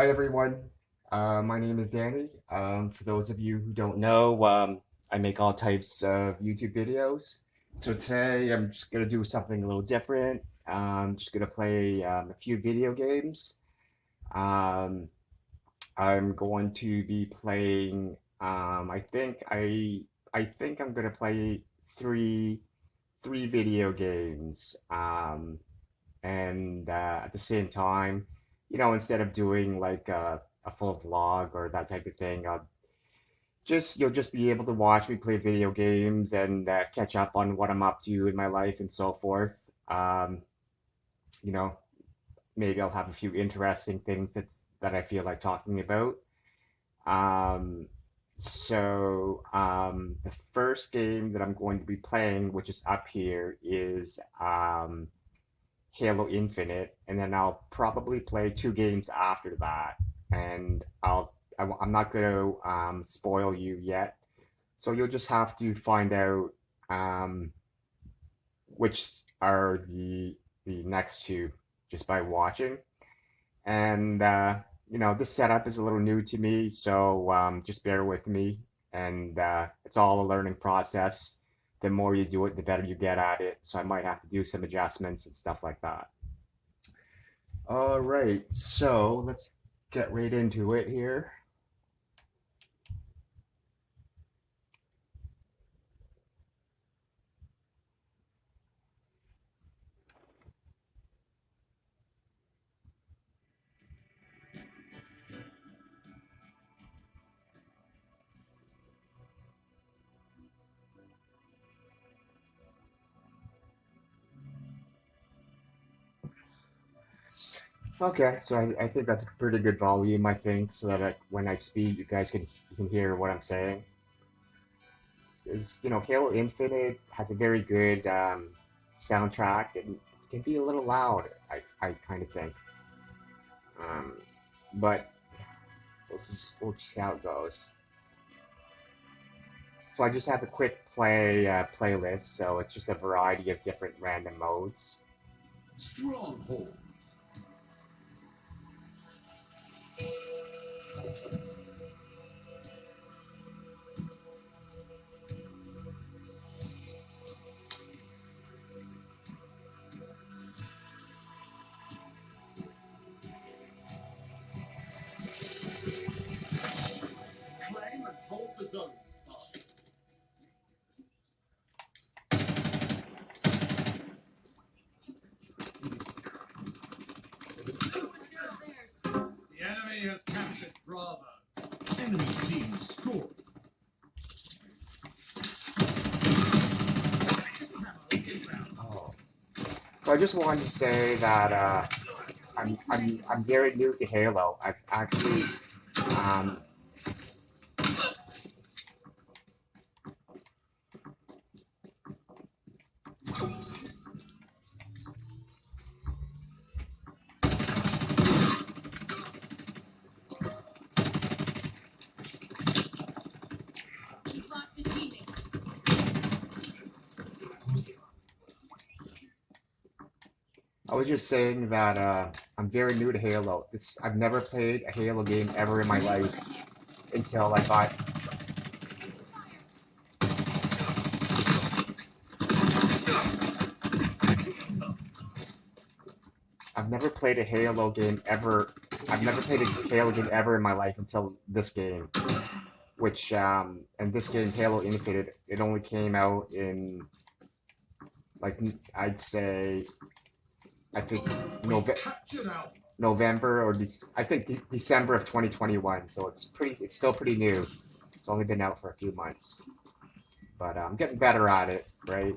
Hi everyone, my name is Danny. For those of you who don't know, I make all types of YouTube videos. So today I'm just gonna do something a little different. I'm just gonna play a few video games. Um, I'm going to be playing. I think I'm gonna play three video games. And at the same time, instead of doing like a full vlog or that type of thing, you'll just be able to watch me play video games and catch up on what I'm up to in my life and so forth. You know, Maybe I'll have a few interesting things that I feel like talking about. Um, the first game that I'm going to be playing, which is up here, is Halo Infinite, and then I'll probably play two games after that. And I'm not going to spoil you yet, so you'll just have to find out um, which are the next two just by watching. And this setup is a little new to me, so just bear with me. And it's all a learning process. The more you do it, the better you get at it. So I might have to do some adjustments and stuff like that. All right, so let's get right into it here. Okay, so I think that's a pretty good volume, I think, so that when I speak, you can hear what I'm saying. Is Halo Infinite has a very good soundtrack, and it can be a little loud. I kind of think, um, but we'll just see how it goes. So I just have a quick playlist, so it's just a variety of different random modes. Stronghold. Claim and hold the zone. The enemy has captured Bravo. Enemy team scored. Oh. So I just wanted to say that I'm very new to Halo. I've actually um, I was just saying that I'm very new to Halo. I've never played a Halo game ever in my life until I bought. I've never played a Halo game ever. I've never played a Halo game ever in my life until this game, which and this game Halo Infinite, it only came out in like I'd say I think November or I think December of 2021. So it's still pretty new. It's only been out for a few months, but I'm getting better at it, right?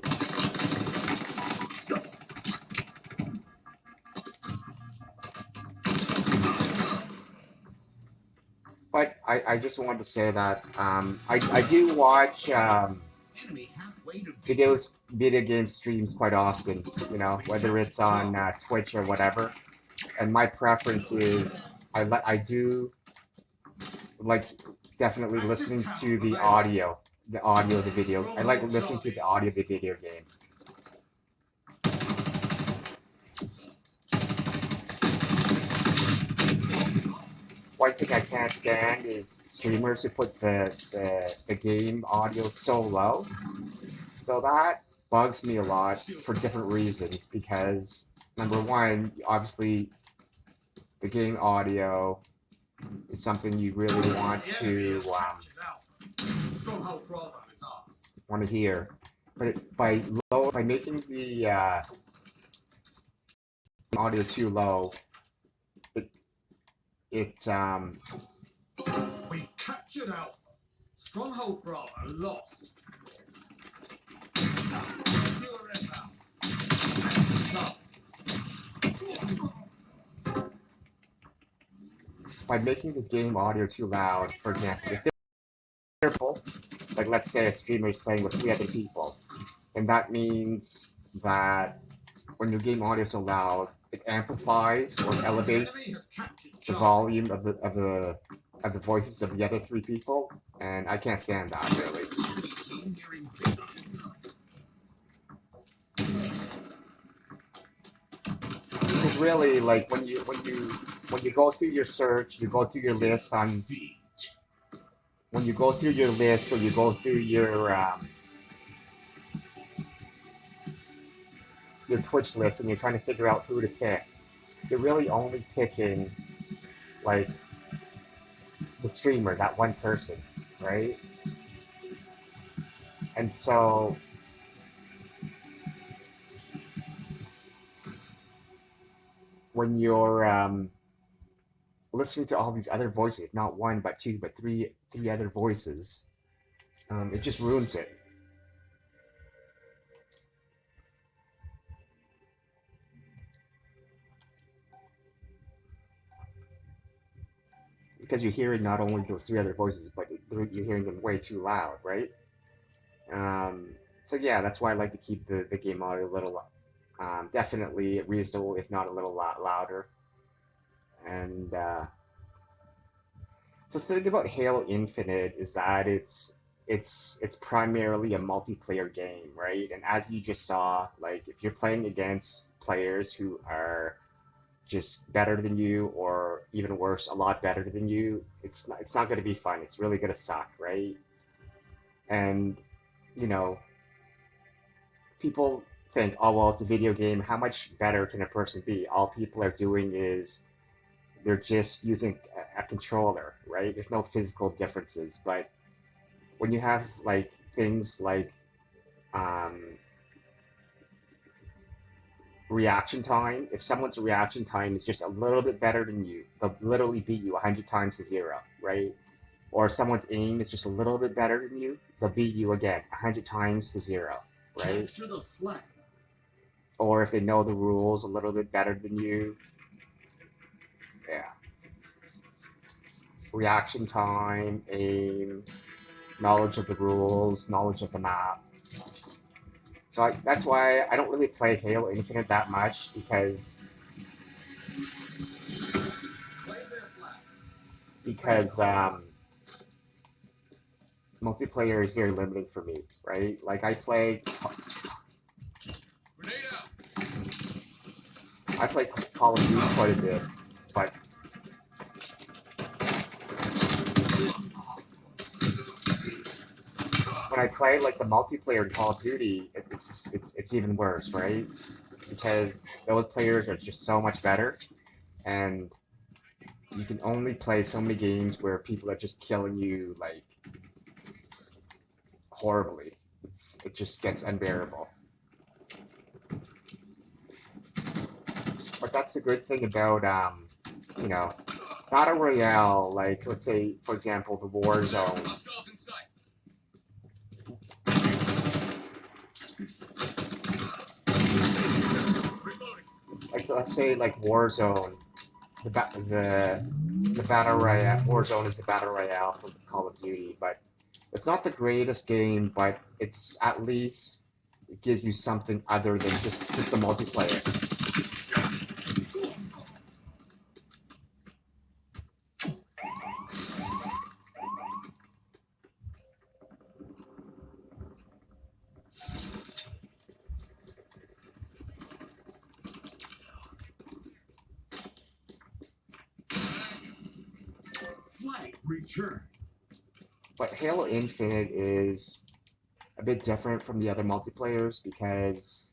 But I just wanted to say that I do watch video game streams quite often, whether it's on Twitch or whatever. And my preference is I do like definitely listening to the audio of the video. I like listening to the audio of the video game. one thing I can't stand is streamers who put the game audio so low. So that bugs me a lot for different reasons because number one, obviously the game audio is something you really want to hear. But by making the audio too low, We captured Alpha. Stronghold Bravo lost. by making the game audio too loud, for example, if they're full, like let's say a streamer is playing with 3 other people, and that means that when your game audio is so loud, it amplifies or elevates the volume of the voices of the other 3 people, and I can't stand that really. Because really, like when you go through your search, you go through your list on. When you go through your list or you go through your Twitch list and you're trying to figure out who to pick, you're really only picking like the streamer, that one person, right? And so when you're listening to all these other voices, not one but 2 but 3 other voices, it just ruins it. Because you're hearing not only those 3 other voices, but you're hearing them way too loud, right? So yeah, that's why I like to keep the game audio a little, definitely reasonable, if not a little louder. And so the thing about Halo Infinite is that it's primarily a multiplayer game, right? And as you just saw, like if you're playing against players who are just better than you, or even worse, a lot better than you, it's not going to be fun. It's really going to suck, right? And you know, people think, oh well, it's a video game. How much better can a person be? All people are doing is they're just using a controller, right? There's no physical differences. But when you have like things like reaction time, if someone's reaction time is just a little bit better than you, they'll literally beat you 100 times to 0, right? Or if someone's aim is just a little bit better than you, they'll beat you again 100 times to 0, right? Capture the flag. Or if they know the rules a little bit better than you, yeah. Reaction time, aim, knowledge of the rules, knowledge of the map. So that's why I don't really play Halo Infinite that much, because multiplayer is very limiting for me, right? Like I play Call of Duty quite a bit, but when I play like the multiplayer in Call of Duty, it's even worse, right? Because those players are just so much better, and you can only play so many games where people are just killing you like horribly. It just gets unbearable. But that's the good thing about you know, Battle Royale, like let's say for example the Warzone. Like let's say like Warzone, the Battle Royale. Warzone is the Battle Royale from Call of Duty, but it's not the greatest game, but it's at least it gives you something other than just the multiplayer. return. But Halo Infinite is a bit different from the other multiplayers because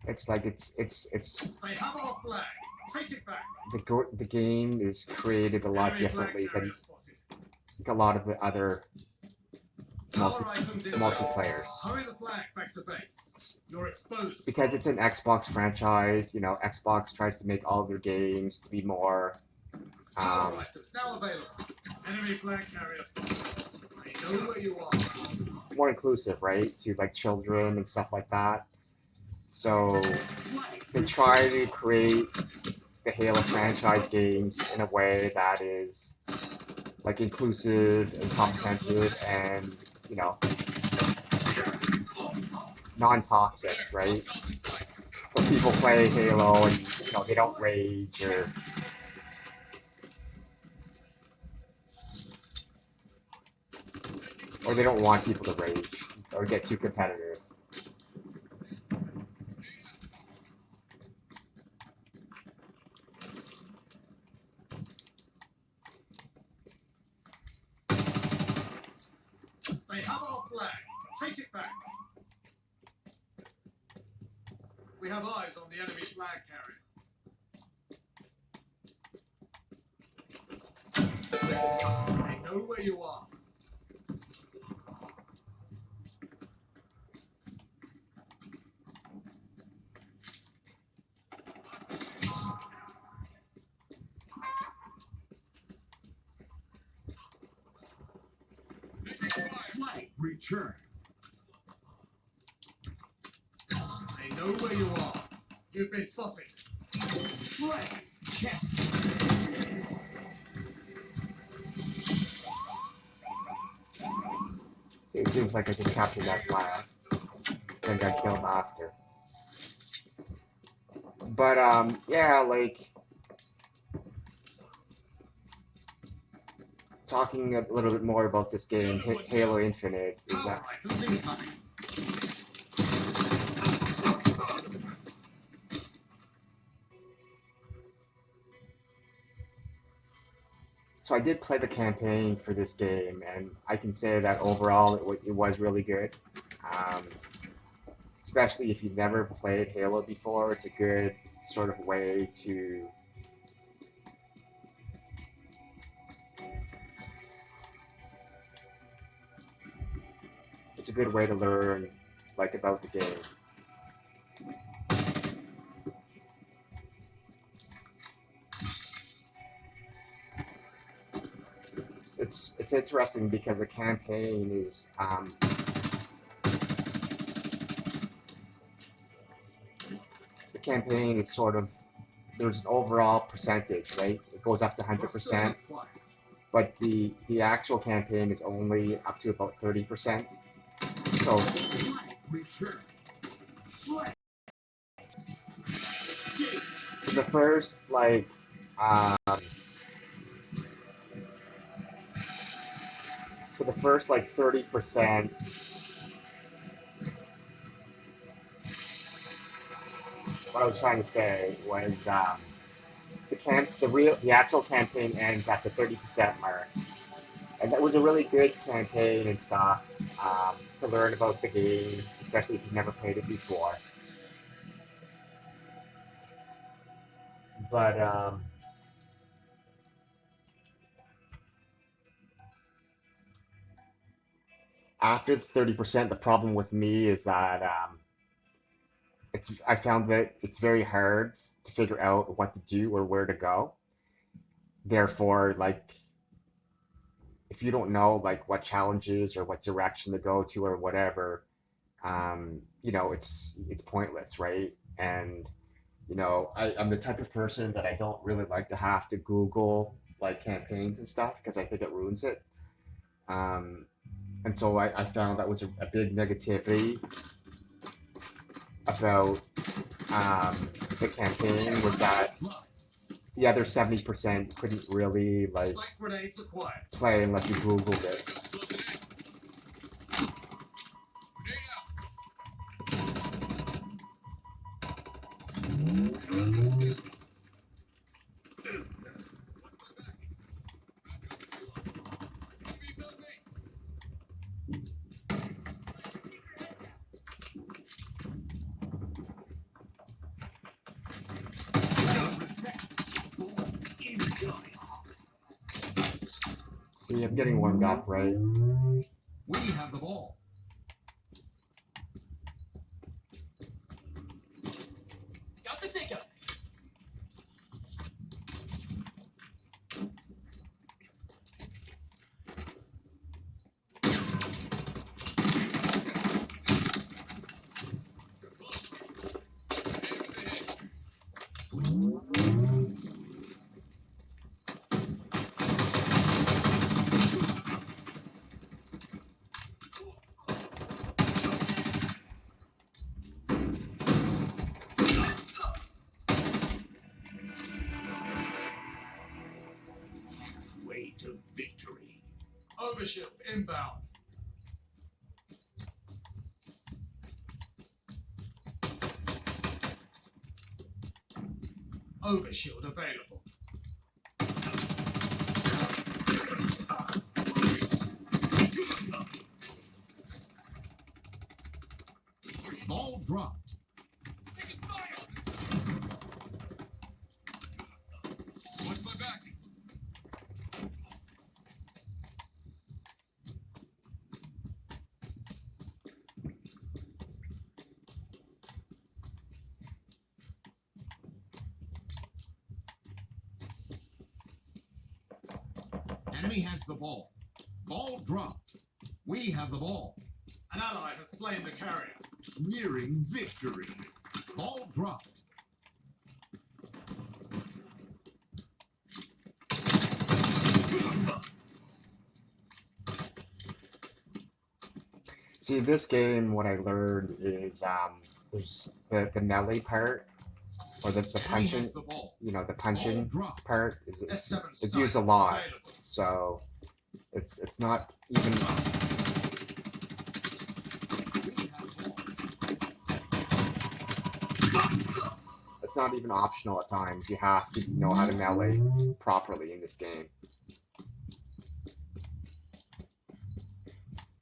it's like it's They have our flag. Take it back. the game is created a lot Enemy differently flag than carrier spotted. a lot of the other Our items in multiplayers. Hurry the flag back to base. You're exposed. Because it's an Xbox franchise, you know, Xbox tries to make all their games to be more Our items now available. Enemy flag carrier spotted. I know where you are. more inclusive, right? To like children and stuff like that. So they try to create the Halo franchise games in a way that is like inclusive and comprehensive and, you know, non-toxic, right? So people play Halo and, you know, they don't rage or they don't want people to rage or get too competitive. They have our flag. Take it back. We have eyes on the enemy flag carrier. They know where you are. Flag return. They know where you are. You've been spotted. Flag captured. It seems like I just captured that flag and got killed after. But yeah, like talking a little bit more about this game, Halo Infinite, is that so I did play the campaign for this game, and I can say that overall it was really good. Especially if you've never played Halo before, it's a good sort of way to learn like about the game. It's interesting because the campaign is sort of, there's an overall percentage, right? It goes up to 100%, but the actual campaign is only up to about 30%. So the first like for the first like 30%, what I was trying to say was the actual campaign ends at the 30% mark, and that was a really good campaign and stuff to learn about the game, especially if you've never played it before. But after the 30%, the problem with me is that I found that it's very hard to figure out what to do or where to go. Therefore, like, if you don't know like what challenges or what direction to go to or whatever, you know, it's pointless, right? And you know, I'm the type of person that I don't really like to have to Google like campaigns and stuff because I think it ruins it. And so I found that was a big negativity about the campaign, was that the other 70% couldn't really like play unless you Googled it. See, I'm getting warmed up, right? We have the ball. Got the pickup. Way to victory. Overship inbound. Overshield available. Ball dropped. Watch my back. Enemy has the ball. Ball dropped. We have the ball. An ally has slain the carrier. Nearing victory. Ball dropped. See, this game, what I learned is there's the melee part, or the Enemy punching, has the ball. you know, the Ball punching dropped. part is S7 it's used a sniper lot. available. So it's not even We have ball. it's not even optional at times. You have to know how to melee properly in this game.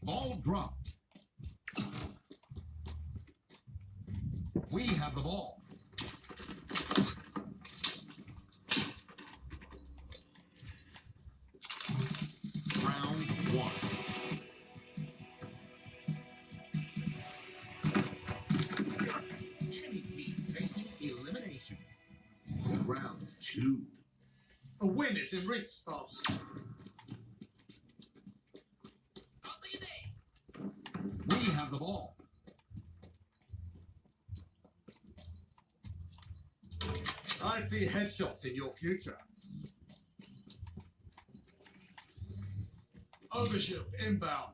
Ball dropped. We have the ball. Round one. Enemy team facing elimination. Round two. A win is in reach, boss. We have the ball. I see headshots in your future. Overshield inbound.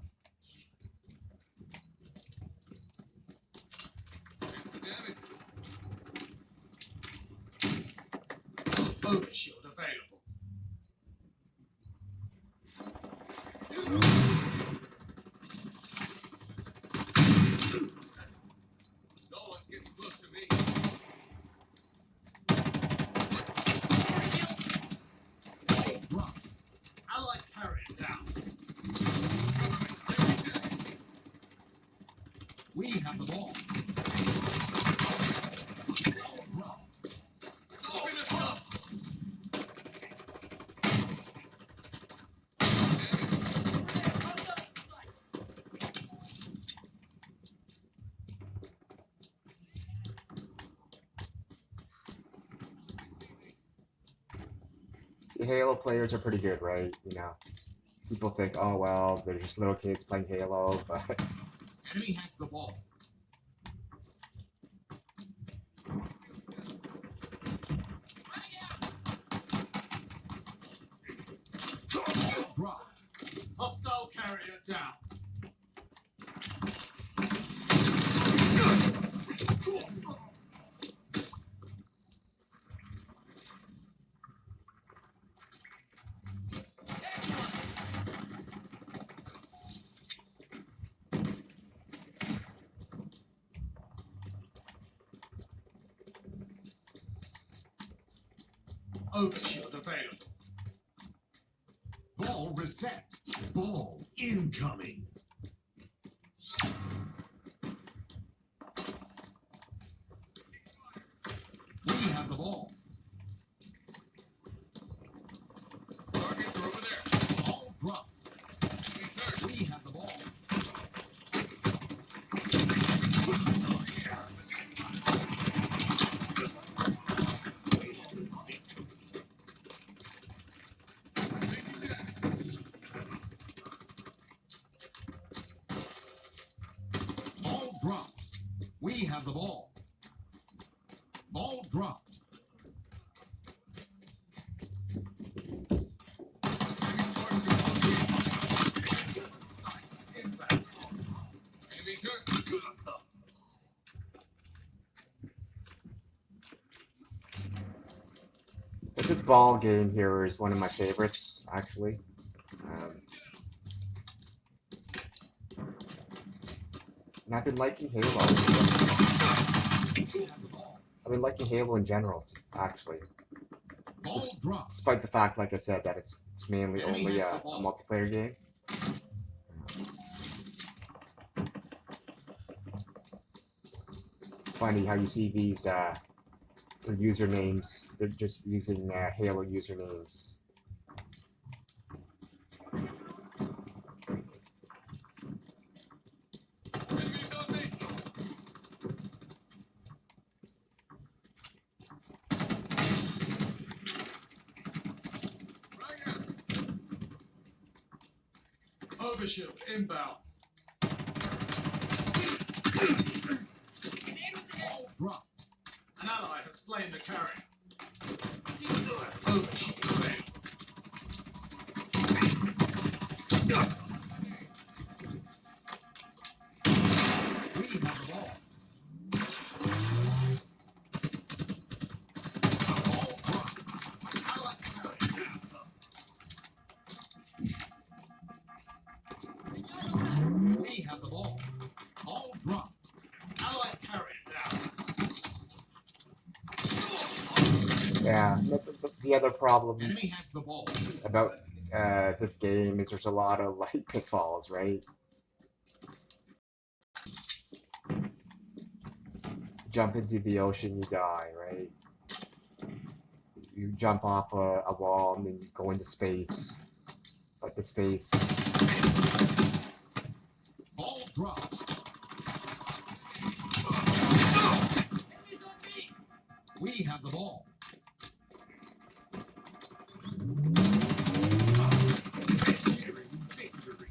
Overshield available. No one's getting close to me. Allied carrier down. We have the ball. Open us up. The Halo players are pretty good, right? You know, people think, oh well, they're just little kids playing Halo, but Enemy has the ball. Dropped. Hostile carrier down. Overshield available. Ball reset. Ball incoming. We have the ball. Targets are over there. Ball dropped. the ball. Ball dropped. But this ball game here is one of my favorites, actually. And I've been liking Halo. I've been liking Halo in general, actually. Despite the fact, like I said, that it's mainly only a multiplayer game. It's funny how you see these their usernames. They're just using Halo usernames. Overshield inbound. Ball dropped. An ally has slain the carrier. Overshield failed. We have the ball. Ball dropped. Ally carrier. We have the ball. Ball dropped. Allied carrier down. Yeah, the other problem Enemy has the ball. about this game is there's a lot of like pitfalls, right? Jump into the ocean, you die, right? You jump off a wall and then you go into space, but the space Ball dropped. We have the ball. Victory.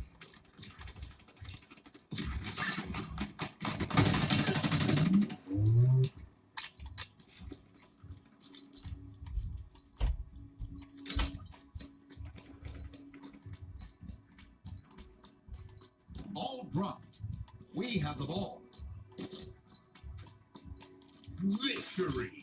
Ball dropped. We have the ball. Victory.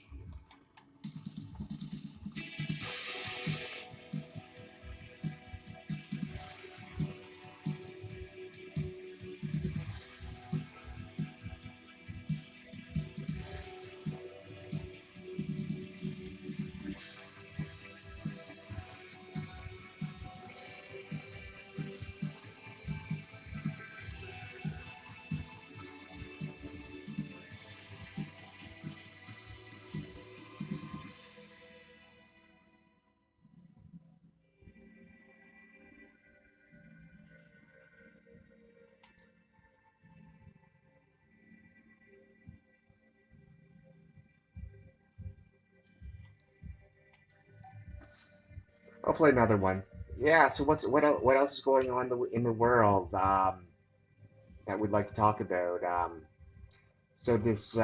I'll play another one. Yeah. So what else is going on in the world that we'd like to talk about? So this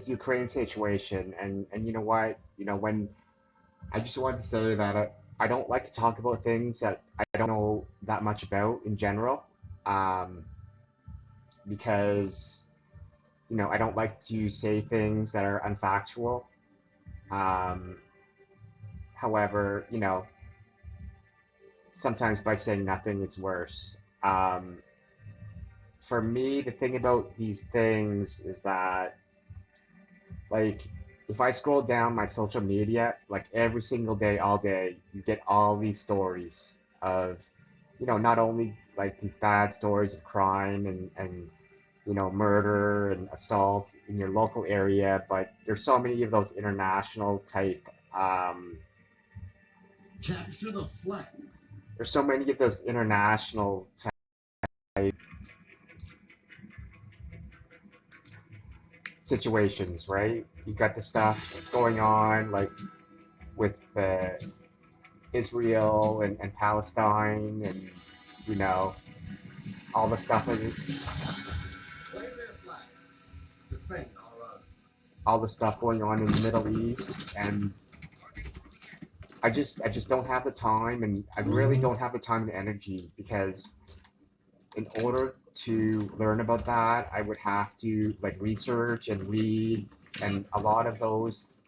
Ukraine situation, and you know what? You know, when I just want to say that I don't like to talk about things that I don't know that much about in general, because you know I don't like to say things that are unfactual. Um, However, you know, sometimes by saying nothing, it's worse. For me, the thing about these things is that, like, if I scroll down my social media, like every single day, all day, you get all these stories of, you know, not only like these bad stories of crime and you know, murder and assault in your local area, but there's so many of those international type. Capture the flag. There's so many of those international type situations, right? You got the stuff going on like with Israel and Palestine, and you know, all the stuff in, Claim their flag. Defend our own. all the stuff going on in the Middle East, and I just don't have the time, and I really don't have the time and energy, because in order to learn about that, I would have to like research and read, and a lot of those,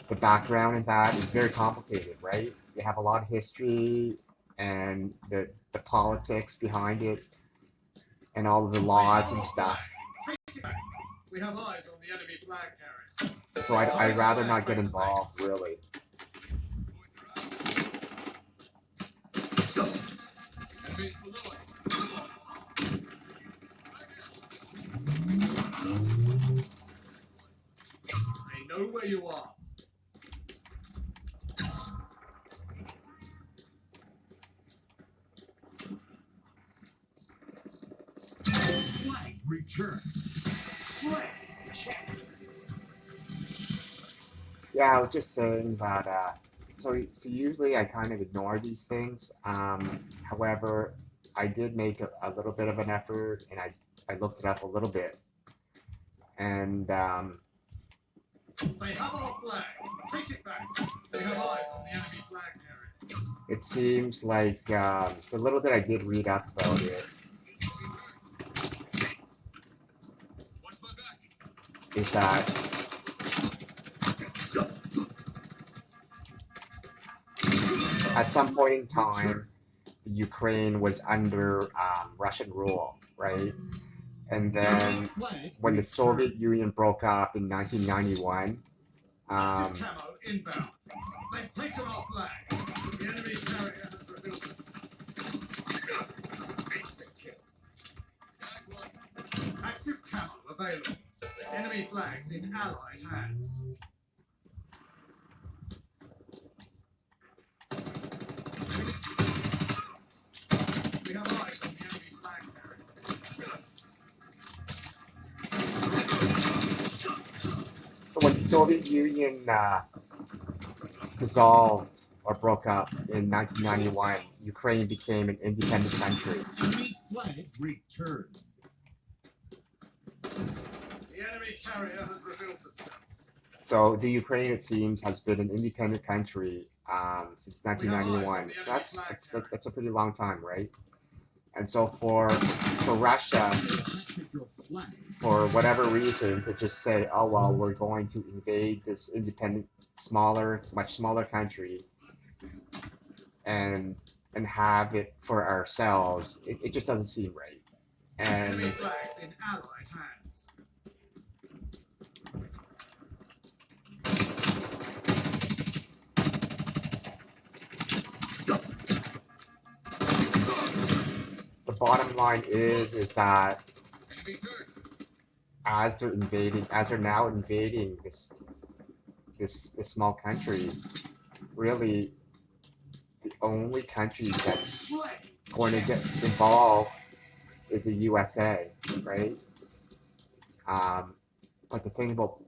the background in that is very complicated, right? You have a lot of history and the politics behind it, and all of the laws and stuff. We have eyes on the enemy flag carrier. So I'd rather not get involved, really. Enemies below us. I know where you are. Flag return. Flag captured. Yeah, I was just saying that. So usually I kind of ignore these things. However, I did make a little bit of an effort, and I looked it up a little bit, and They have our flag. Take it back. They have eyes on the enemy flag carrier. it seems like the little that I did read up about it Watch my back. is that at some point in time, the Ukraine was under Russian rule, right? And then when the Soviet Union broke up in 1991, Camo inbound. They've taken our flag. The enemy carrier has revealed itself. Active camo available. Enemy flags in Allied hands. We have eyes on the enemy flag carrier. so when the Soviet Union dissolved or broke up in 1991, Ukraine became an independent country. Enemy flag returned. The enemy carrier has revealed themselves. So the Ukraine, it seems, has been an independent country since 1991. So that's a pretty long time, right? And so for Russia, for whatever reason, to just say, oh well, we're going to invade this independent, much smaller country, and have it for ourselves, it just doesn't seem right. And Enemy flags in Allied hands. the bottom line is that Enemy search. as they're now invading this small country, really the only country that's Flag. going to get involved is the USA, right? But the thing about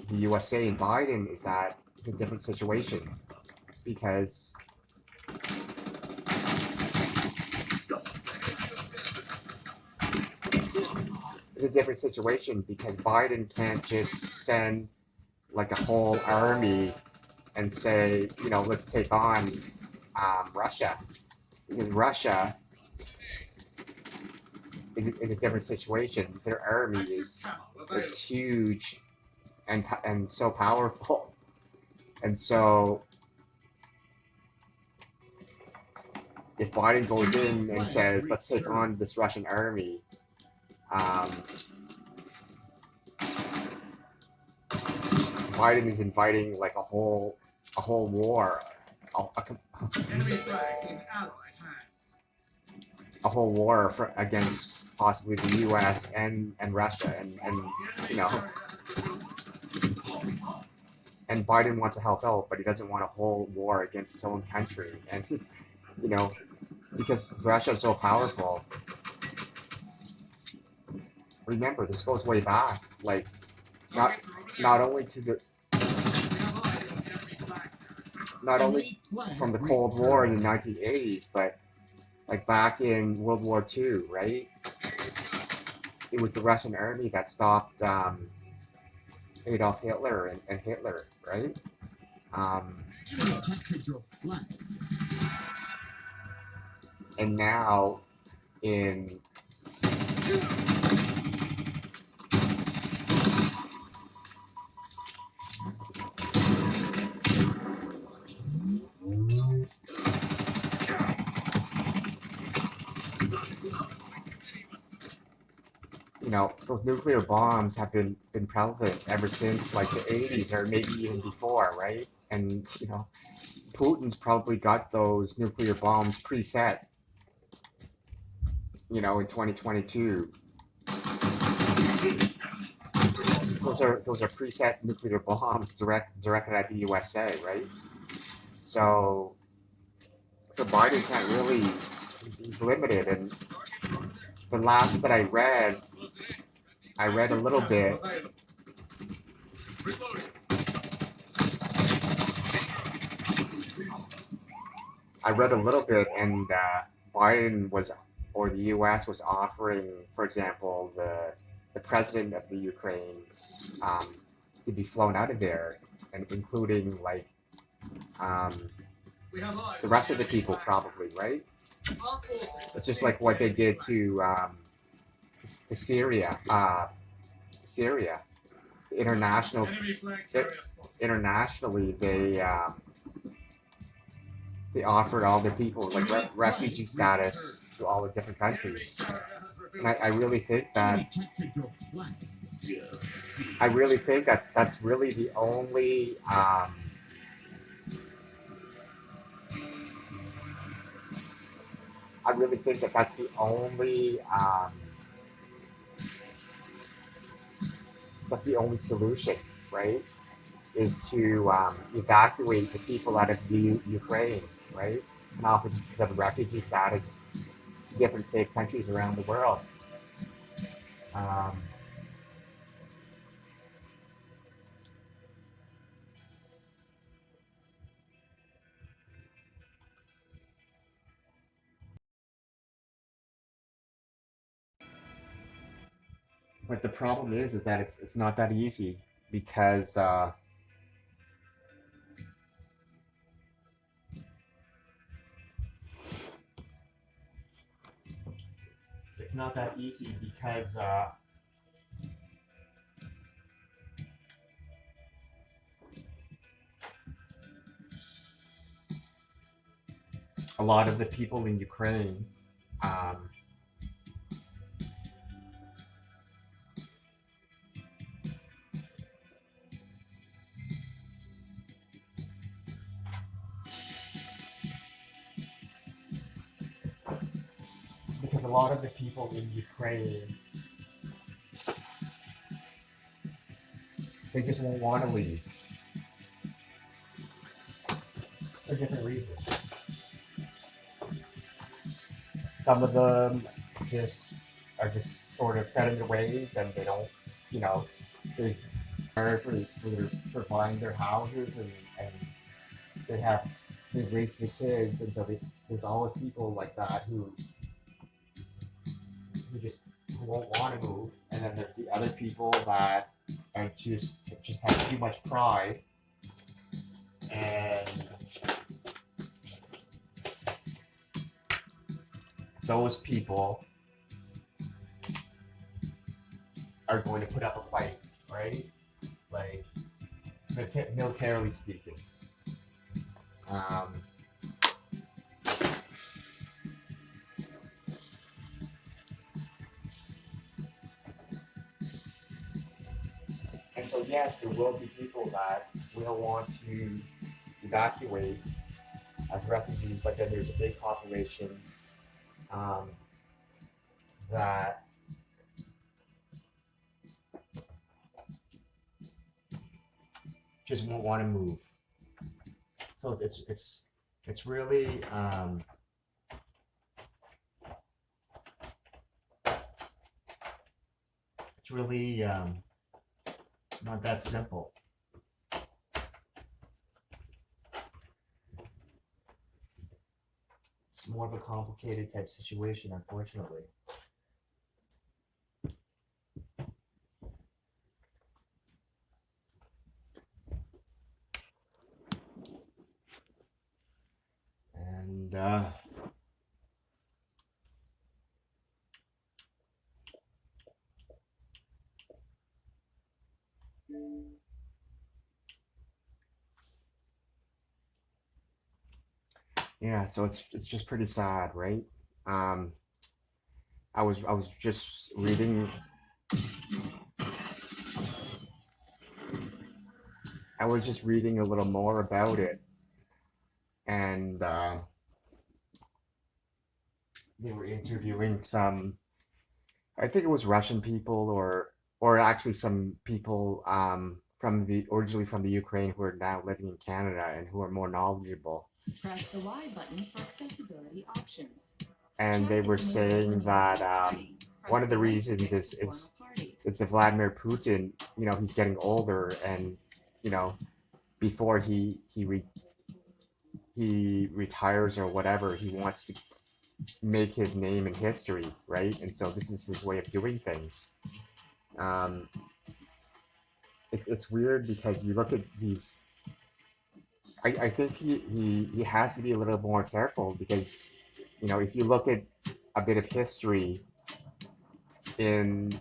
the USA and Biden is that it's a different situation, because Biden can't just send like a whole army and say, let's take on Russia, because Russia is a different situation. Their army is huge and so powerful, and so if Biden goes in and says, let's take on this Russian army, Biden is inviting like a whole war, Enemy flags in Allied hands. a whole war against possibly the U.S. and Russia, and and Biden wants to help out, but he doesn't want a whole war against his own country, and because Russia is so powerful. Remember, this goes way back, like not only from the Cold War in the 1980s, but Like back in World War II, right? It was the Russian army that stopped Adolf Hitler and Hitler, right? Enemy captured your flag. And now in you know, those nuclear bombs have been prevalent ever since like the 80s or maybe even before, right? And you know, Putin's probably got those nuclear bombs preset, you know, in 2022. Those are preset nuclear bombs directed at the USA, right? So Biden can't really, he's limited. And the last that I read a little bit. I read a little bit, and Biden was, or the U.S. was offering, for example, the president of the Ukraine um, to be flown out of there, and including like the rest of the people, probably, right? It's just like what they did to Syria. Syria, internationally, they offered all their people like refugee status to all the different countries, and I really think that that's really the only I really think that that's the only solution, right? Is to evacuate the people out of Ukraine, right, and offer them refugee status to different safe countries around the world. But the problem is that it's not that easy because it's not that easy because a lot of the people in Ukraine because a lot of the people in Ukraine, they just won't want to leave for different reasons. Some of them are just sort of set in their ways, and they don't, you know, they are for buying their houses, and they've raised the kids, and so there's always people like that who won't want to move, and then there's the other people that are just have too much pride, and those people are going to put up a fight, right? Like militarily speaking. And so yes, there will be people that will want to evacuate as refugees, but then there's a big population that just won't want to move. So it's really not that simple. It's more of a complicated type situation, unfortunately. And yeah, so it's just pretty sad, right? Um, I was just reading. I was just reading a little more about it, and they were interviewing some. I think it was Russian people, or actually some people from the originally from the Ukraine who are now living in Canada and who are more knowledgeable. Press the Y button for accessibility options. And Chat they were is enabled saying when that party. one Press of the the right reasons stick to form a party. is the Vladimir Putin. You know, he's getting older, and you know, before he retires or whatever, he wants to make his name in history, right? And so this is his way of doing things. Um, it's weird because you look at these. I think he has to be a little more careful because you know if you look at a bit of history in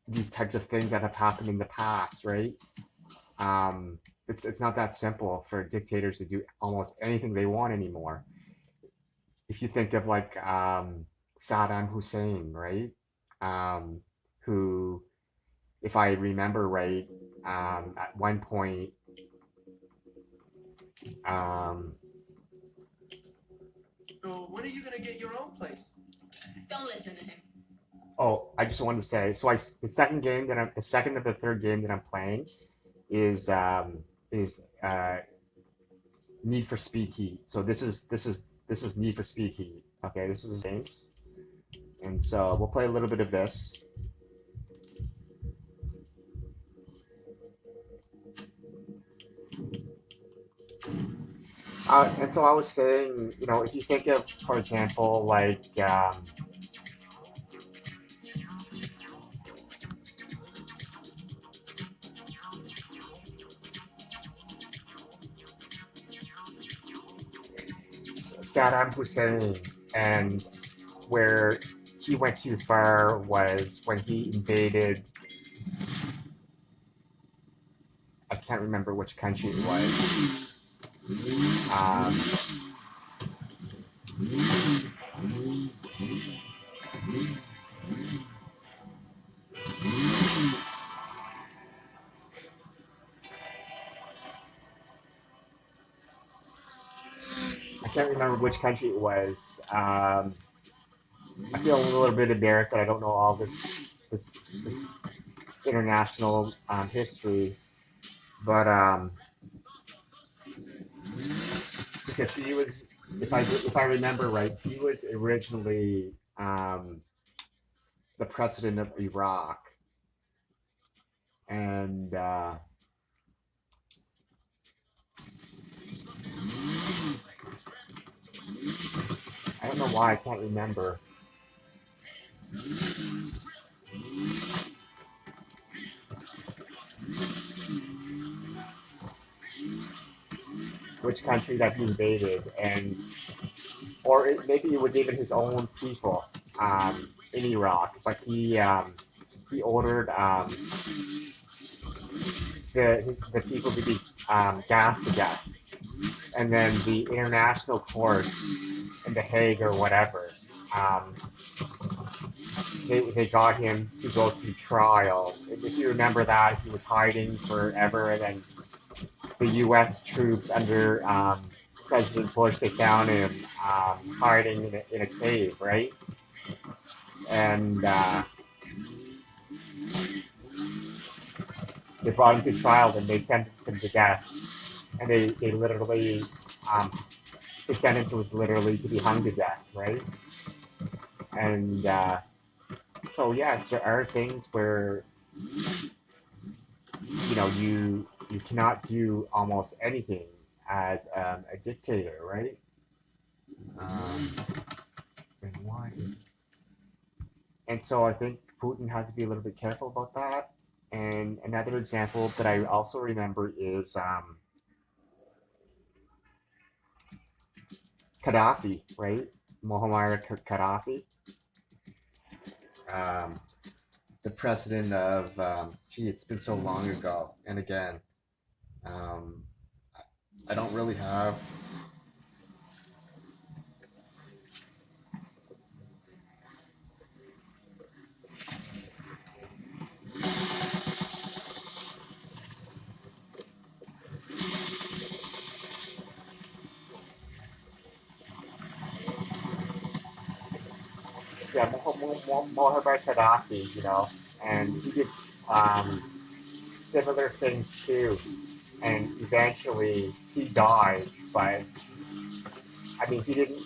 these types of things that have happened in the past, right? It's not that simple for dictators to do almost anything they want anymore. If you think of like Saddam Hussein, right? Um, who, if I remember right, at one point, um, So when are you gonna get your own place? Don't listen to him. oh, I just wanted to say, so the second game that the second of the third game that I'm playing is Need for Speed Heat. So this is Need for Speed Heat. Okay, this is games, and so we'll play a little bit of this. And so I was saying, you know, if you think of, for example, like Saddam Hussein, and where he went too far was when he invaded. I can't remember which country it was. Um, I can't remember which country it was. I feel a little bit embarrassed that I don't know all this international history, but because he was, if I remember right, he was originally the president of Iraq, and I don't know why I can't remember which country that he invaded, and maybe it was even his own people in Iraq, but he ordered the people to be gassed to death, and then the international courts in The Hague or whatever, um, they got him to go through trial. If you remember that, he was hiding forever, and then the U.S. troops under President Bush, they found him hiding in a cave, right? And they brought him to trial, and they sentenced him to death. And they literally, um, his sentence was literally to be hung to death, right? And so yes, there are things where you know you cannot do almost anything as a dictator, right? And why? And so I think Putin has to be a little bit careful about that. And another example that I also remember is Gaddafi, right? Muammar Gaddafi, um, the president of, gee, it's been so long ago. And again, um, I don't really have. Yeah, Muammar Gaddafi, you know, and he did similar things too. And eventually he died, but I mean, he didn't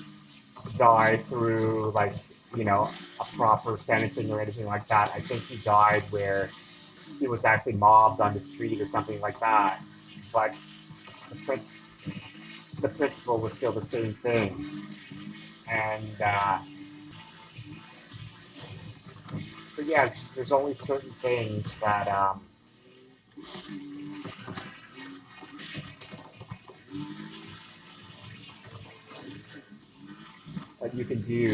die through like, you know, a proper sentencing or anything like that. I think he died where he was actually mobbed on the street or something like that. But the, the principle was still the same thing. And so yeah, there's only certain things that you can do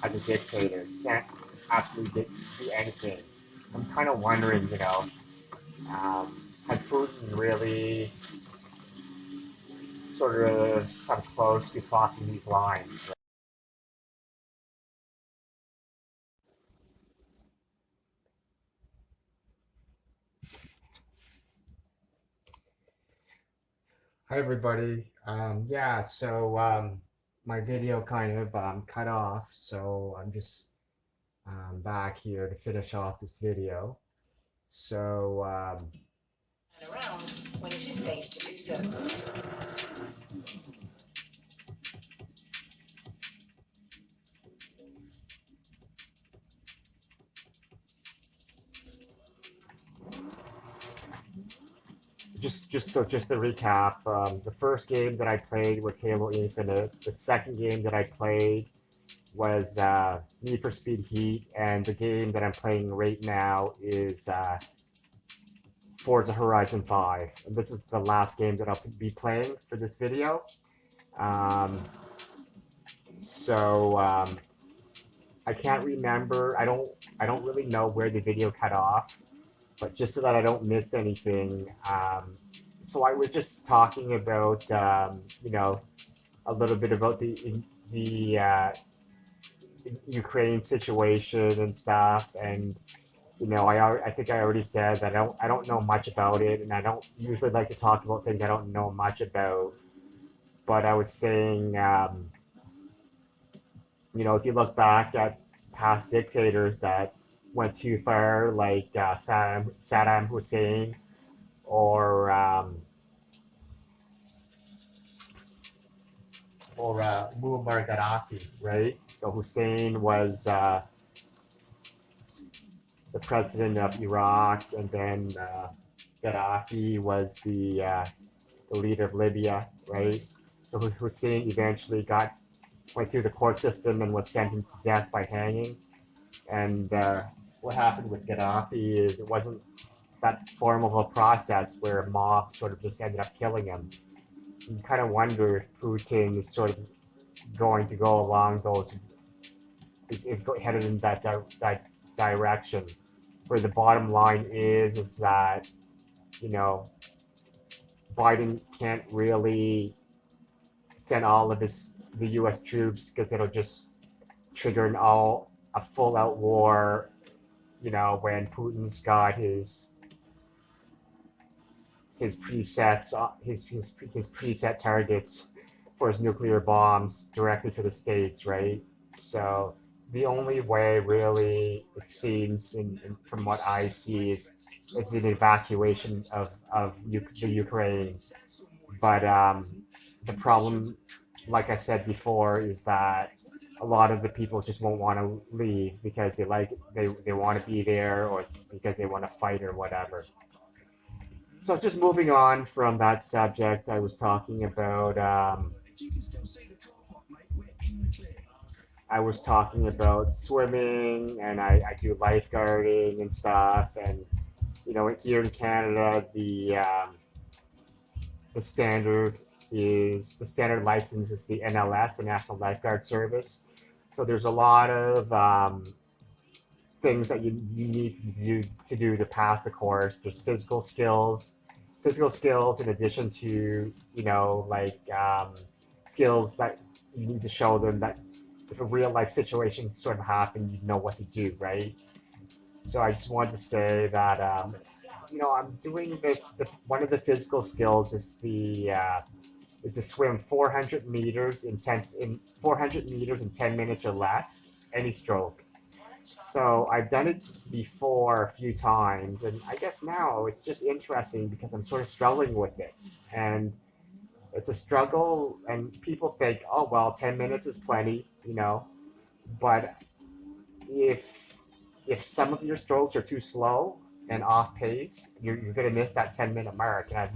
as a dictator. You can't actually do anything. I'm kind of wondering, you know, has Putin really sort of come close to crossing these lines? Hi everybody. Yeah, so my video kind of cut off, so I'm just back here to finish off this video. So Around when it is safe to do so. just to recap, the first game that I played was Halo Infinite. The second game that I played was Need for Speed Heat, and the game that I'm playing right now is Forza Horizon 5. And this is the last game that I'll be playing for this video. Um, so I can't remember. I don't really know where the video cut off, but just so that I don't miss anything. So I was just talking about you know, a little bit about the Ukraine situation and stuff, and you know, I think I already said that I don't know much about it, and I don't usually like to talk about things I don't know much about. But I was saying, you know, if you look back at past dictators that went too far, like Saddam Hussein or Muammar Gaddafi, right? So Hussein was the president of Iraq, and then Gaddafi was the leader of Libya, right? So Hussein eventually went through the court system and was sentenced to death by hanging. And what happened with Gaddafi is it wasn't that form of a process where a mob sort of just ended up killing him. You kind of wonder if Putin is sort of going to go along those, is headed in that direction. Where the bottom line is that, you know, Biden can't really send all of the U.S. troops because it'll just trigger a full out war. You know, when Putin's got his presets, his preset targets for his nuclear bombs directly to the states, right? So the only way, really, it seems, from what I see, is it's an evacuation of the Ukraine. But the problem, like I said before, is that a lot of the people just won't want to leave because they want to be there, or because they want to fight or whatever. So just moving on from that subject, I was talking about I was talking about swimming, and I do lifeguarding and stuff. And you know, here in Canada, the standard the standard license is the NLS, the National Lifeguard Service. So there's a lot of things that you need to do to pass the course. There's physical skills in addition to like skills that you need to show them that if a real life situation sort of happened, you know what to do, right? So I just wanted to say that I'm doing this. One of the physical skills is to swim 400 meters in 400 meters in 10 minutes or less, any stroke. So I've done it before a few times, and I guess now it's just interesting because I'm sort of struggling with it, and it's a struggle. And people think, oh well, 10 minutes is plenty, but if some of your strokes are too slow and off pace, you're gonna miss that 10-minute mark. And I've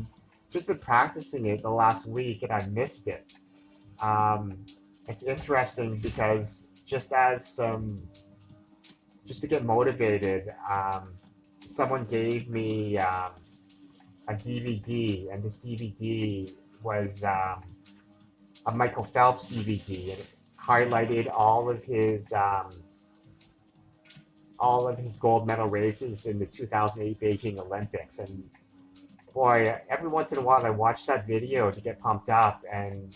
just been practicing it the last week, and I missed it. Um, it's interesting because just to get motivated, someone gave me a DVD, and this DVD was a Michael Phelps DVD, and it highlighted all of his gold medal races in the 2008 Beijing Olympics. And boy, every once in a while I watch that video to get pumped up. And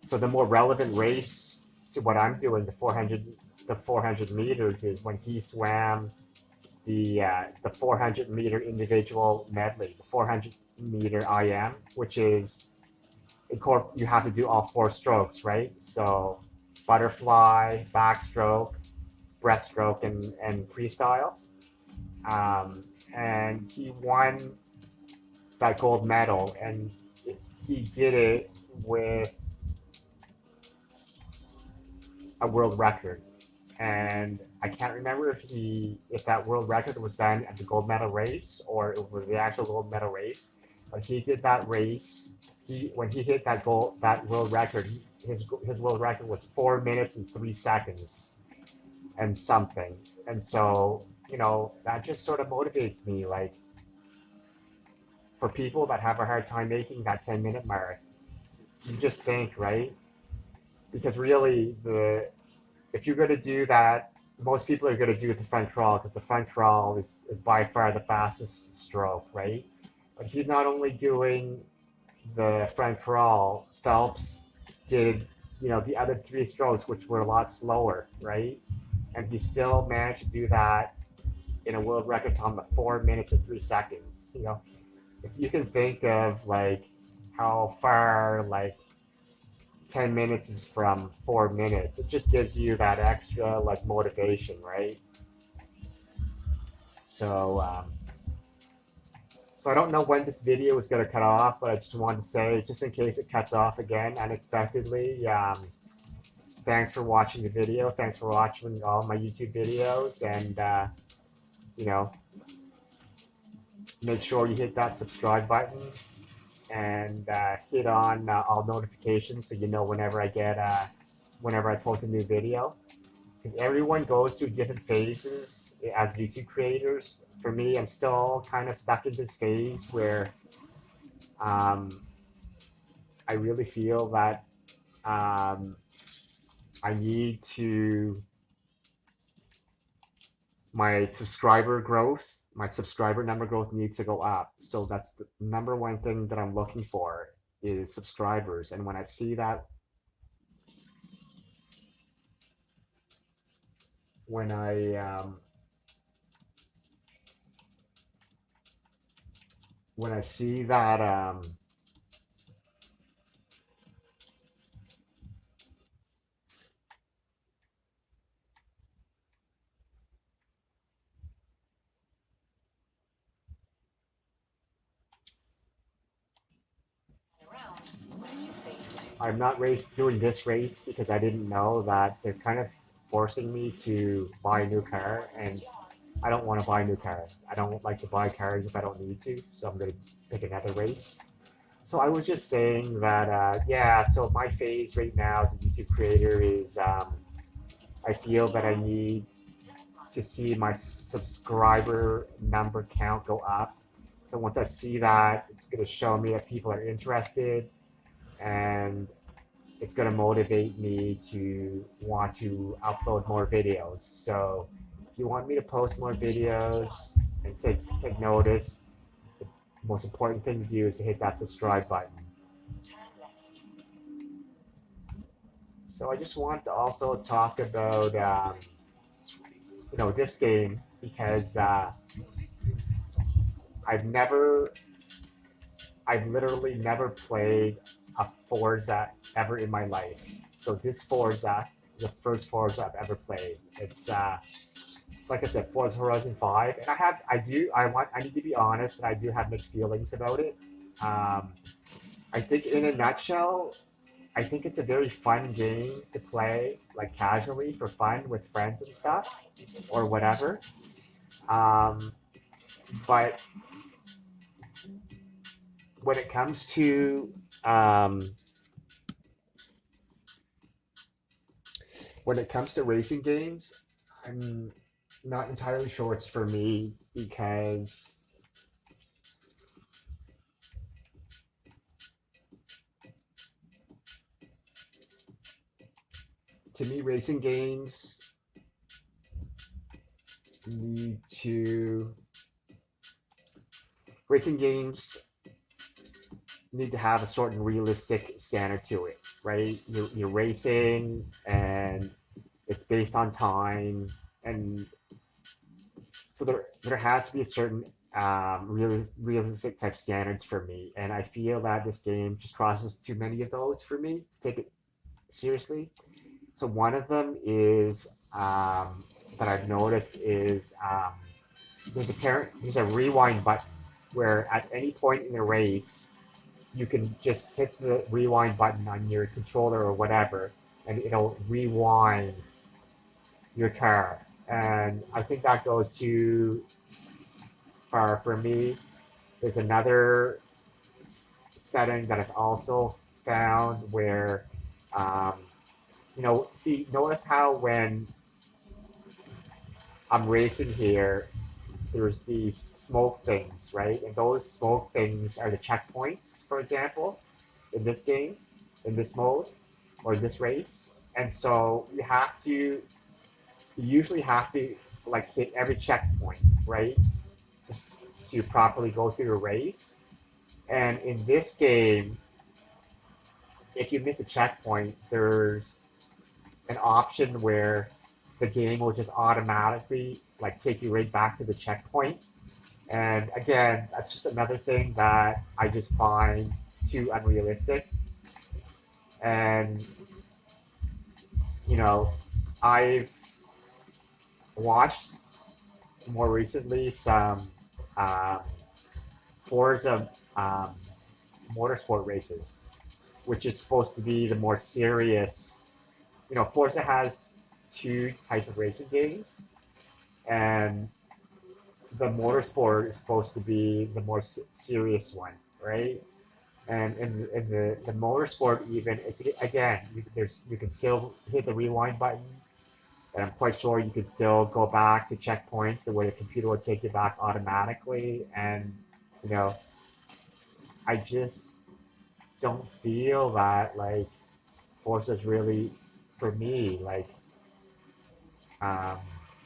so the more relevant race to what I'm doing, the 400 meters, is when he swam the 400 meter individual medley, the 400 meter IM, which is you have to do all four strokes, right? So butterfly, backstroke, breaststroke, and freestyle. And he won that gold medal, and he did it with a world record. And I can't remember if that world record was done at the gold medal race or it was the actual gold medal race. But he did that race. When he hit that world record, his world record was 4 minutes and 3 seconds and something. And so that just sort of motivates me, like, for people that have a hard time making that 10-minute mark. You just think, right? Because really, if you're going to do that, most people are going to do the front crawl, because the front crawl is by far the fastest stroke, right? But he's not only doing the front crawl. Phelps did the other 3 strokes, which were a lot slower, right? And he still managed to do that in a world record time of 4 minutes and 3 seconds. If you can think of like how far like 10 minutes is from 4 minutes, it just gives you that extra like motivation, right? So I don't know when this video is going to cut off, but I just wanted to say, just in case it cuts off again unexpectedly, thanks for watching the video. Thanks for watching all my YouTube videos, and make sure you hit that subscribe button and hit on all notifications so you know whenever I post a new video. Because everyone goes through different phases as YouTube creators. For me, I'm still kind of stuck in this phase where I really feel that I need to my subscriber number growth needs to go up. So that's the number one thing that I'm looking for, is subscribers. And when I see that, when I see that Around when it is safe to do so. I'm not doing this race because I didn't know that they're kind of forcing me to buy a new car, and I don't want to buy a new car. I don't like to buy cars if I don't need to, so I'm going to pick another race. So I was just saying that, yeah, so my phase right now as a YouTube creator is I feel that I need to see my subscriber number count go up. So once I see that, it's going to show me that people are interested, and it's going to motivate me to want to upload more videos. So if you want me to post more videos and take notice, the most important thing to do is to hit that subscribe button. So I just want to also talk about this game because I've never I've literally never played a Forza ever in my life. So this Forza is the first Forza I've ever played. It's like I said, Forza Horizon 5, and I need to be honest, and I do have mixed feelings about it. I think in a nutshell, I think it's a very fun game to play, like casually for fun with friends and stuff, or whatever. Um, but when it comes to um, racing games, I'm not entirely sure it's for me because to me, need to racing games need to have a certain realistic standard to it, right? You're racing and it's based on time, and so there has to be a certain realistic type standards for me, and I feel that this game just crosses too many of those for me to take it seriously. So one of them is that I've noticed is there's a rewind button where at any point in the race you can just hit the rewind button on your controller or whatever, and it'll rewind your car. And I think that goes too far for me. There's another setting that I've also found where, um, notice how when I'm racing here, there's these smoke things, right? And those smoke things are the checkpoints, for example, in this game, in this mode, or this race. And so you usually have to like hit every checkpoint, right? To properly go through a race. And in this game, if you miss a checkpoint, there's an option where the game will just automatically like take you right back to the checkpoint. And again, that's just another thing that I just find too unrealistic. And you know, I've watched more recently some um, Forza motorsport races, which is supposed to be the more serious. Forza has two types of racing games, and the motorsport is supposed to be the more serious one, right? And in the motorsport, even it's again, you can still hit the rewind button, and I'm quite sure you can still go back to checkpoints the way the computer will take you back automatically. And you know, I just don't feel that like Forza is really for me like um,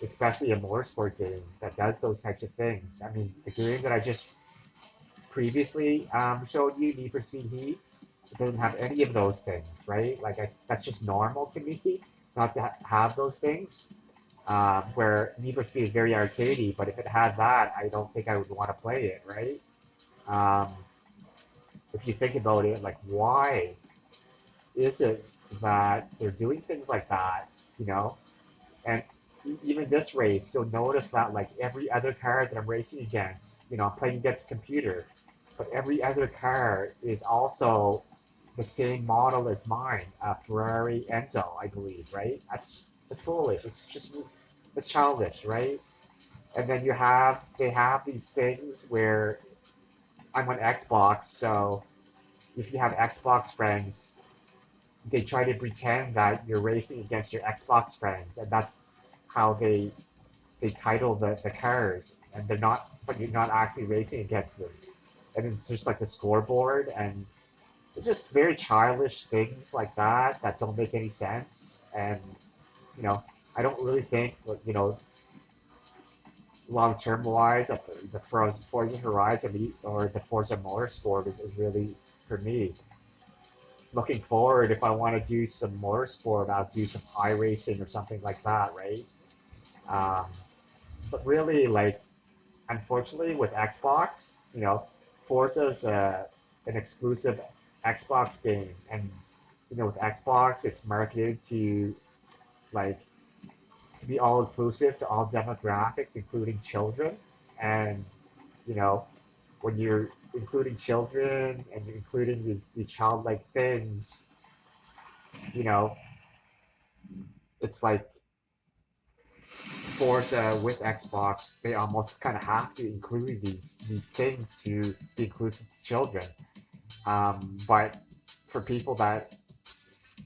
especially a motorsport game that does those types of things. I mean, the game that I just previously showed you, Need for Speed Heat, it doesn't have any of those things, right? Like that's just normal to me not to have those things. Where Need for Speed is very arcadey, but if it had that, I don't think I would want to play it, right? Um, if you think about it, like why is it that they're doing things like that, you know? And even this race, you'll notice that like every other car that I'm racing against, I'm playing against a computer, but every other car is also the same model as mine, a Ferrari Enzo, I believe, right? That's foolish. It's childish, right? And then they have these things where I'm on Xbox, so if you have Xbox friends, they try to pretend that you're racing against your Xbox friends, and that's how they title the cars, and they're not, but you're not actually racing against them, and it's just like the scoreboard, and it's just very childish things like that that don't make any sense, and you know, I don't really think, long term wise, that the Forza Horizon or the Forza Motorsport is really for me. Looking forward, if I want to do some motorsport, I'll do some iRacing or something like that, right? Um, but really, like, unfortunately, with Xbox, Forza's an exclusive Xbox game, and with Xbox, it's marketed like to be all inclusive to all demographics, including children. And you know, when you're including children and you're including these childlike things, you know, it's like Forza with Xbox, they almost kind of have to include these things to be inclusive to children. But for people that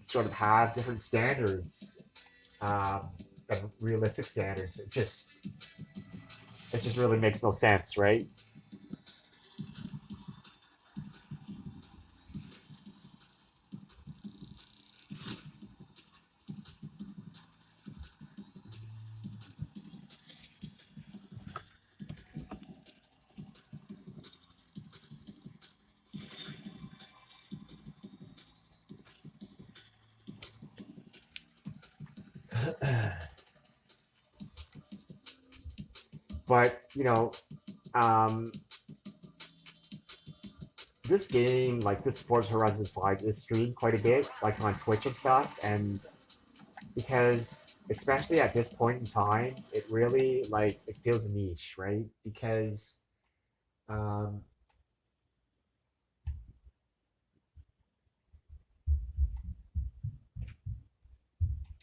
sort of have different standards, um, and realistic standards, it just really makes no sense, right? But um, this game, like this Forza Horizon 5, is streamed quite a bit, like on Twitch and stuff, and because especially at this point in time, it really like it feels niche, right? Because um,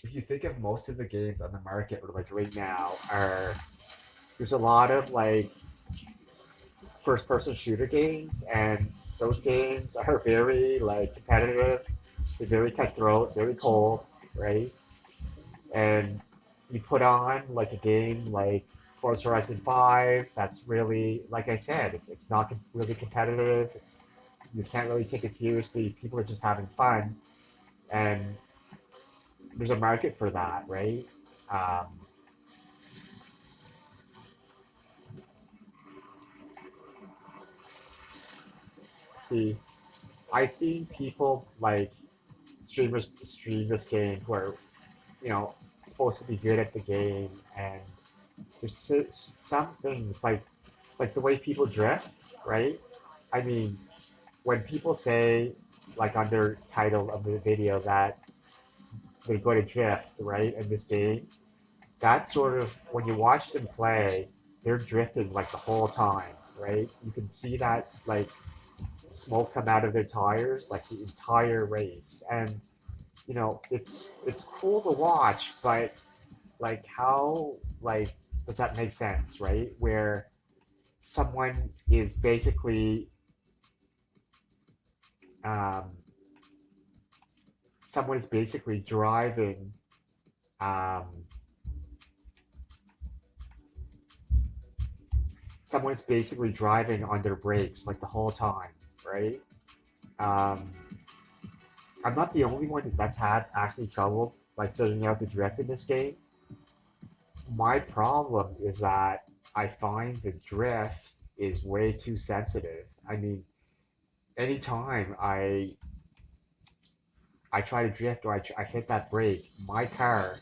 if you think of most of the games on the market, like right now, are there's a lot of like first-person shooter games, and those games are very like competitive, they're very cutthroat, very cold, right? And you put on like a game like Forza Horizon 5, that's really, like I said, it's not really competitive. You can't really take it seriously. People are just having fun, and there's a market for that, right? Um, see, I see people like streamers stream this game who are supposed to be good at the game, and there's some things like the way people drift, right? I mean, when people say like on their title of the video that they're going to drift, right, in this game, that's sort of when you watch them play, they're drifting like the whole time, right? You can see that like smoke come out of their tires like the entire race, and it's cool to watch, but like how like does that make sense, right? Where someone is basically um, someone is basically driving um, someone's basically driving on their brakes like the whole time, right? Um, I'm not the only one that's had actually trouble like figuring out the drift in this game. My problem is that I find the drift is way too sensitive. I mean, anytime I try to drift or I hit that brake, my car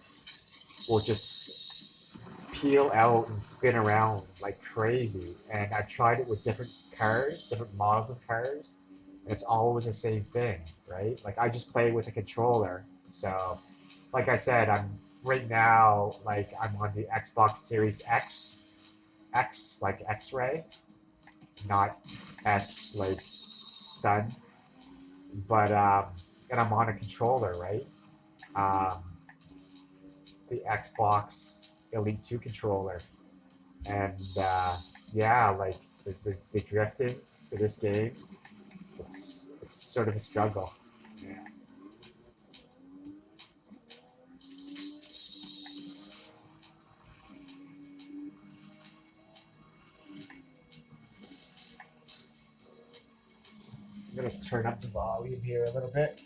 will just peel out and spin around like crazy. And I've tried it with different cars, different models of cars, and it's always the same thing, right? Like I just play with a controller. So, like I said, I'm right now like I'm on the Xbox Series X like X-ray, not S like sun, but and I'm on a controller, right? Um, the Xbox Elite 2 controller, and yeah, like the drifting for this game, it's it's sort of a struggle. Yeah. I'm gonna turn up the volume here a little bit.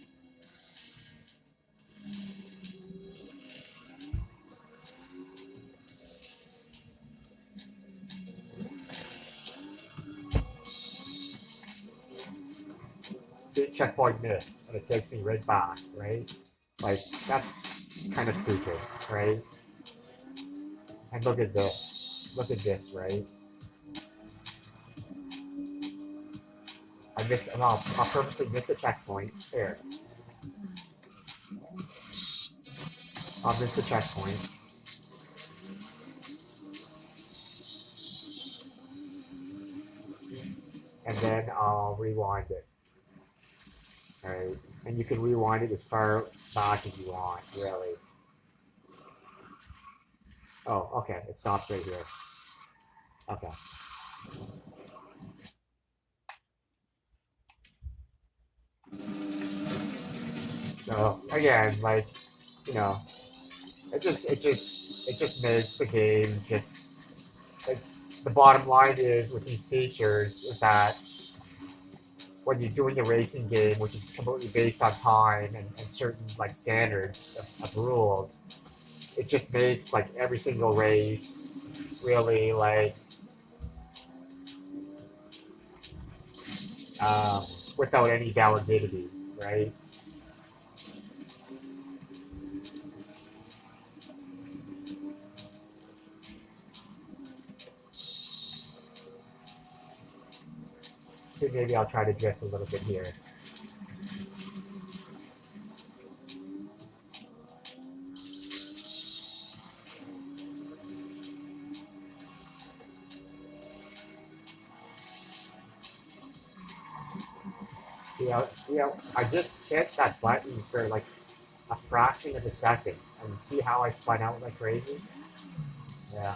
See, checkpoint missed, and it takes me right back, right? Like, that's kind of stupid, right? And look at this. Look at this, right? I'll purposely miss the checkpoint. There. I'll miss the checkpoint. And then I'll rewind it. Alright? And you can rewind it as far back as you want, really. Oh, okay. It stops right here. Okay. So again, like, you know, it just makes the game just like, the bottom line is with these features is that when you're doing a racing game, which is completely based on time and certain like standards of rules, it just makes like every single race really like without any validity, right? So maybe I'll try to drift a little bit here. See how I just hit that button for like a fraction of a second and see how I spun out like crazy? Yeah.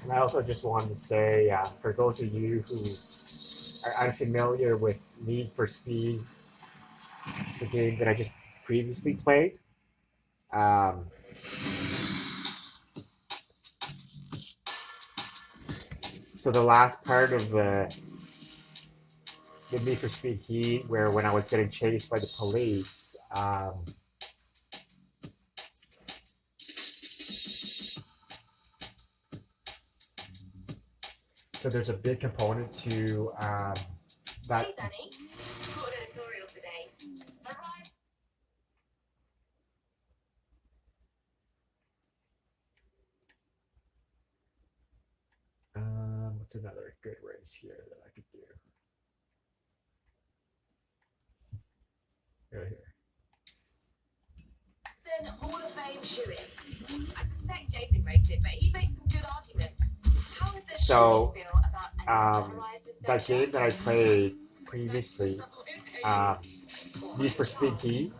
And I also just wanted to say, for those of you who are unfamiliar with Need for Speed, the game that I just previously played, so the last part of the Need for Speed Heat, where when I was getting chased by the police, so there's a big component to that. Hey, Danny. Got an editorial today. Alright. What's another good race here that I could do? Right here. Hall of Fame shooting. I suspect Jason raked it, but he makes some good arguments. How does this So, feel about that game that I played previously, Need for Speed Heat,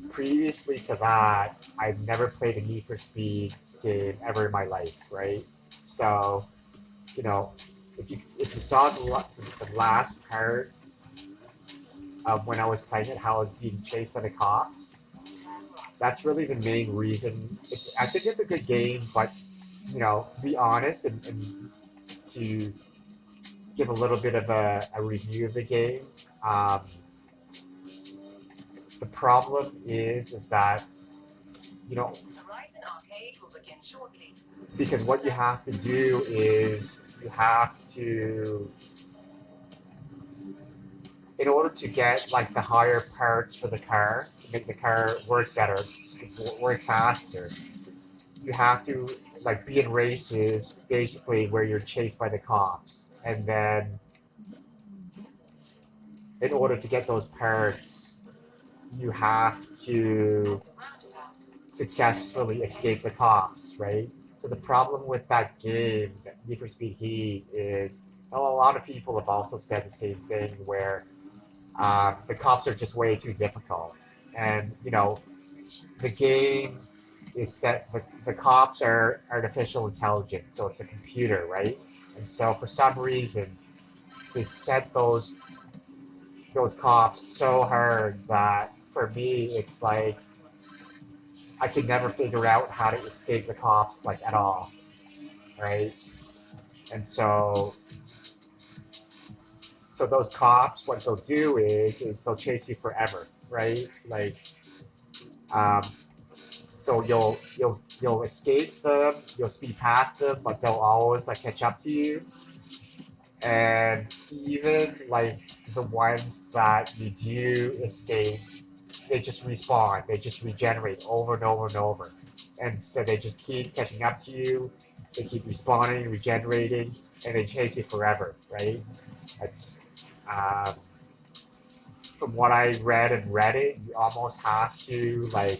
previously to that, I've never played a Need for Speed game ever in my life, right? So, you know, if you saw the last part of when I was playing it, how I was being chased by the cops, that's really the main reason. I think it's a good game, but you know, to be honest and to give a little bit of a review of the game, Um, the problem is that, you know, Horizon Arcade will begin shortly. because what you have to do is you have to, in order to get like the higher parts for the car, to make the car work better, work faster, you have to like be in races basically where you're chased by the cops, and then in order to get those parts, you have to successfully escape the cops, right? So the problem with that game, Need for Speed Heat, is a lot of people have also said the same thing, where the cops are just way too difficult, and you know the game is set. The cops are artificial intelligence, so it's a computer, right? And so for some reason, they set those cops so hard that for me, it's like I could never figure out how to escape the cops like at all, right? And so those cops, what they'll do is they'll chase you forever, right? Like, so you'll escape them, you'll speed past them, but they'll always like catch up to you. And even like the ones that you do escape, they just respawn, they just regenerate over and over and over. And so they just keep catching up to you, they keep respawning, regenerating, and they chase you forever, right? That's from what I read in Reddit, you almost have to like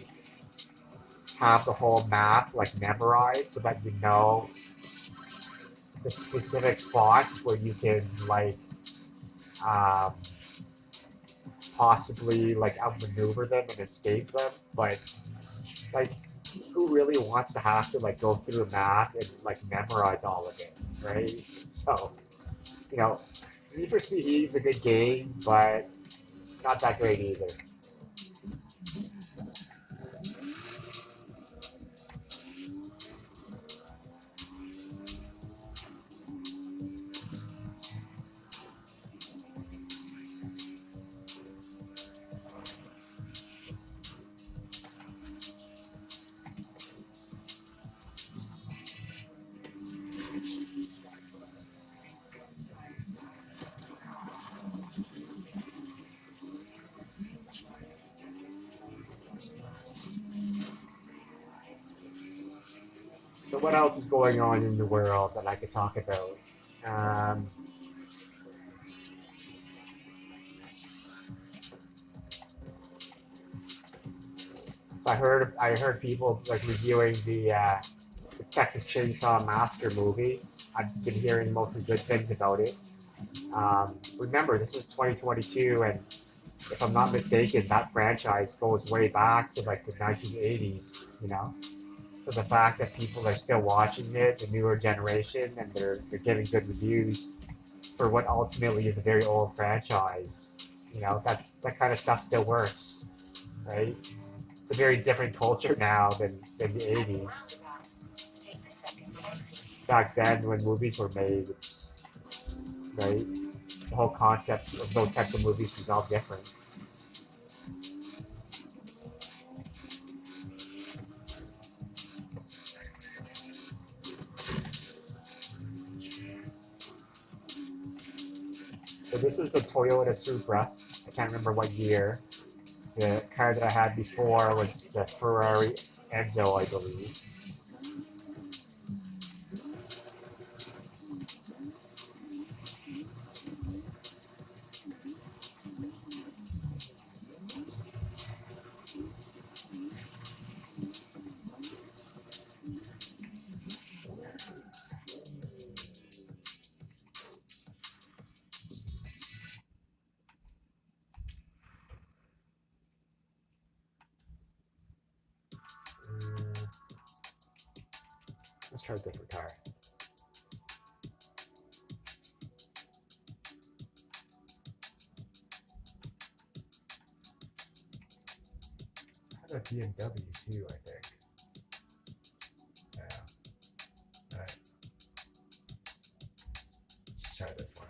have the whole map like memorized so that you know the specific spots where you can like um, possibly like outmaneuver them and escape them. But like, who really wants to have to like go through a map and like memorize all of it, right? So, you know, Need for Speed Heat is a good game, but not that great either. So what else is going on in the world that I could talk about? Um, so I heard people like reviewing the Texas Chainsaw Massacre movie. I've been hearing mostly good things about it. Remember, this is 2022, and if I'm not mistaken, that franchise goes way back to like the 1980s. You know, so the fact that people are still watching it, the newer generation, and they're giving good reviews for what ultimately is a very old franchise, you know, that kind of stuff still works, right? It's a very different culture now than the 80s. Back then, when movies were made, it's right. The whole concept of those types of movies was all different. So this is the Toyota Supra. I can't remember what year. The car that I had before was the Ferrari Enzo, I believe. Let's try a different car. I had a BMW too, I think. Yeah. Alright. Let's try this one.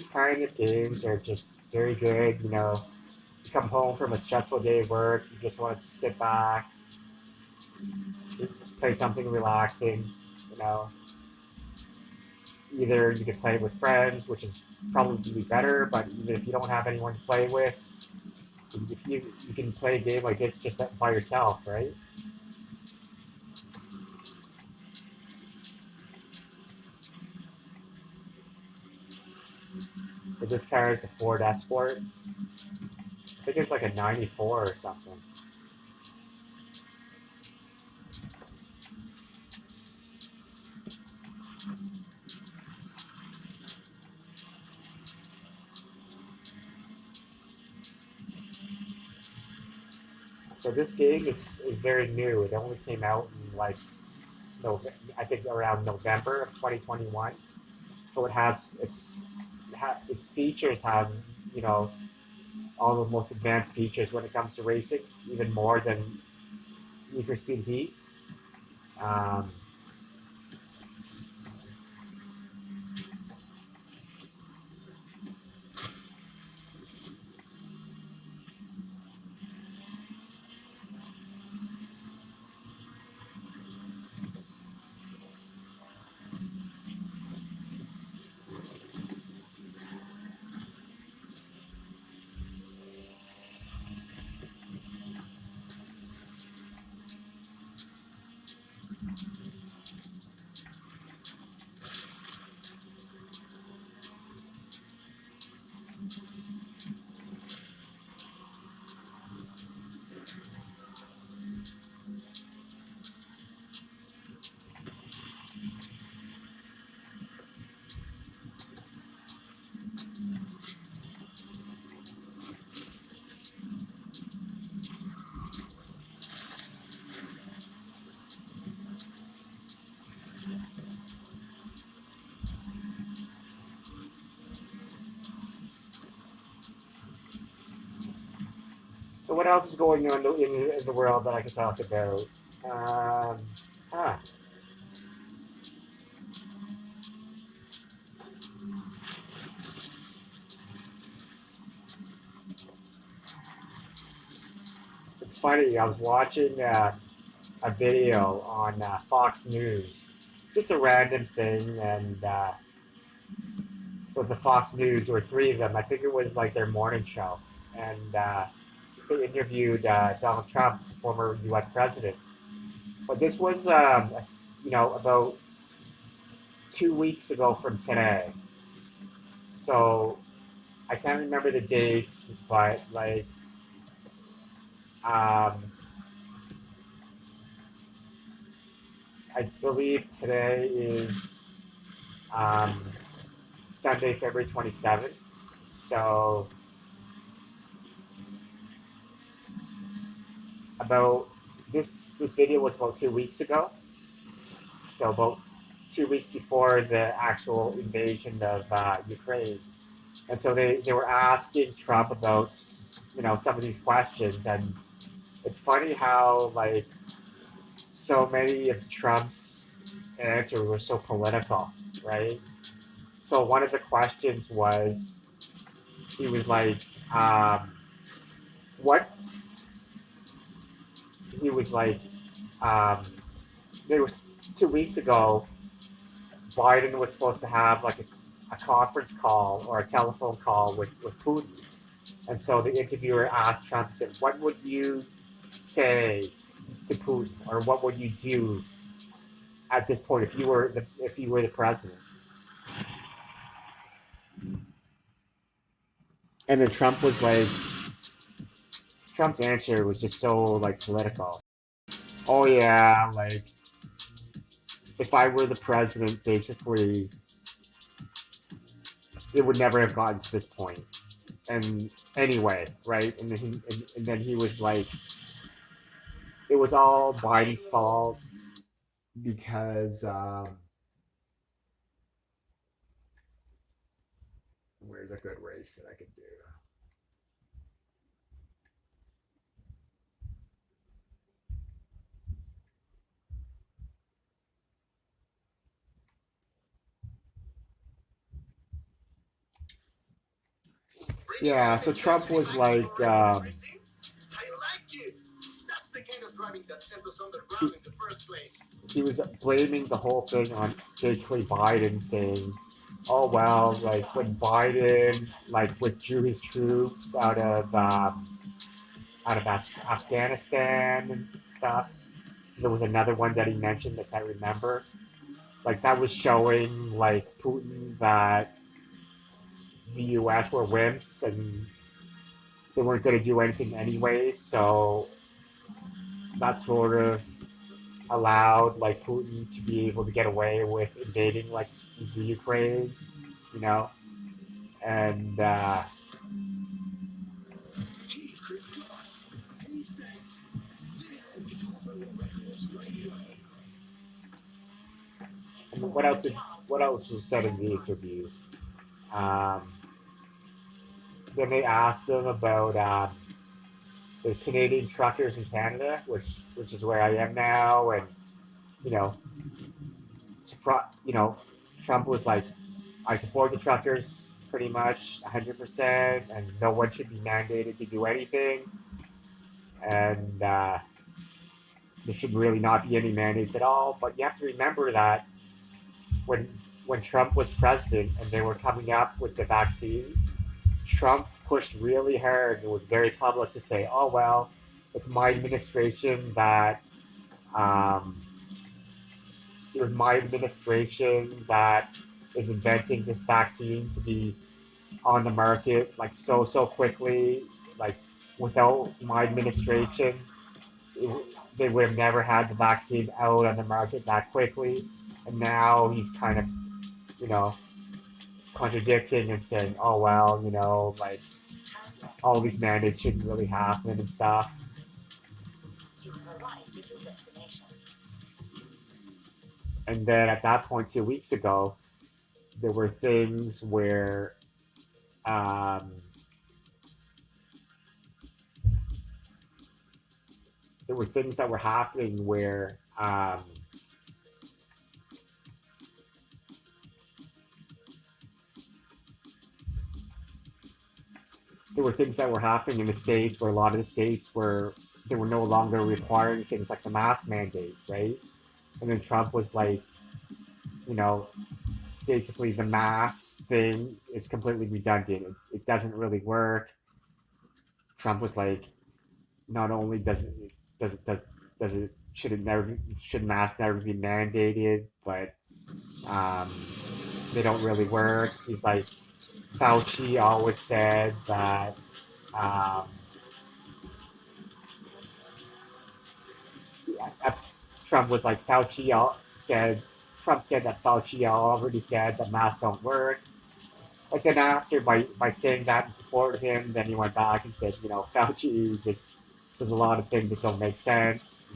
these kind of games are just very good. You know, you come home from a stressful day of work, you just want to sit back, play something relaxing. You know, either you can play it with friends, which is probably better, but even if you don't have anyone to play with, if you can play a game like this just by yourself, right? But this car is the Ford Escort. I think it's like a 94 or something. So this game is very new. It only came out in like I think around November of 2021. So it has its features have, you know, all the most advanced features when it comes to racing, even more than Need for Speed Heat. Um, so what else is going on in the world that I can talk about? Um, huh. It's funny. I was watching a video on Fox News, just a random thing, and so the Fox News, or three of them, I think it was like their morning show, and they interviewed Donald Trump, the former U.S. president. But this was, you know, about 2 weeks ago from today. So I can't remember the dates, but like, um, I believe today is um, Sunday, February 27th. So about this video was about 2 weeks ago. So about 2 weeks before the actual invasion of Ukraine. And so they were asking Trump about, you know, some of these questions. And it's funny how, like, so many of Trump's answers were so political, right? So one of the questions was, he was like, what, he was like, um, there was 2 weeks ago, Biden was supposed to have like a conference call or a telephone call with Putin. And so the interviewer asked Trump, said, what would you say to Putin, or what would you do at this point if you were the president? And then Trump's answer was just so like political. Oh yeah, like if I were the president, basically it would never have gotten to this point. And anyway, right? And then he was like, it was all Biden's fault because where's a good race that I could do? Yeah, so Trump was like, I like it. That's the kind of driving that sent us underground in the first place. he was blaming the whole thing on basically Biden, saying, "Oh well, like when Biden like withdrew his troops out of Afghanistan and stuff." There was another one that he mentioned that I remember. Like that was showing like Putin that the U.S. were wimps and they weren't going to do anything anyway. So that sort of allowed like Putin to be able to get away with invading like the Ukraine, you know, and and what else was said in the interview? Um, then they asked him about the Canadian truckers in Canada, which is where I am now, and you know, you know, Trump was like, I support the truckers pretty much 100%, and no one should be mandated to do anything, and there should really not be any mandates at all. But you have to remember that when when Trump was president and they were coming up with the vaccines, Trump pushed really hard and was very public to say, "Oh well, it's my administration that um, it was my administration that is inventing this vaccine to be on the market like so quickly. Like without my administration, they would have never had the vaccine out on the market that quickly." And now he's kind of, you know, contradicting and saying, "Oh well, you know, like all these mandates shouldn't really happen and stuff." And then at that point, 2 weeks ago, there were things where um, there were things that were happening where there were things that were happening in the states where a lot of the states were they were no longer requiring things like the mask mandate, right? And then Trump was like, you know, basically the mask thing is completely redundant. It doesn't really work. Trump was like, not only does it should masks never be mandated, but um, they don't really work. He's like, Fauci always said that um, Trump was like said Trump said that Fauci already said that masks don't work. But then after by saying that in support of him, then he went back and said, you know, Fauci just there's a lot of things that don't make sense.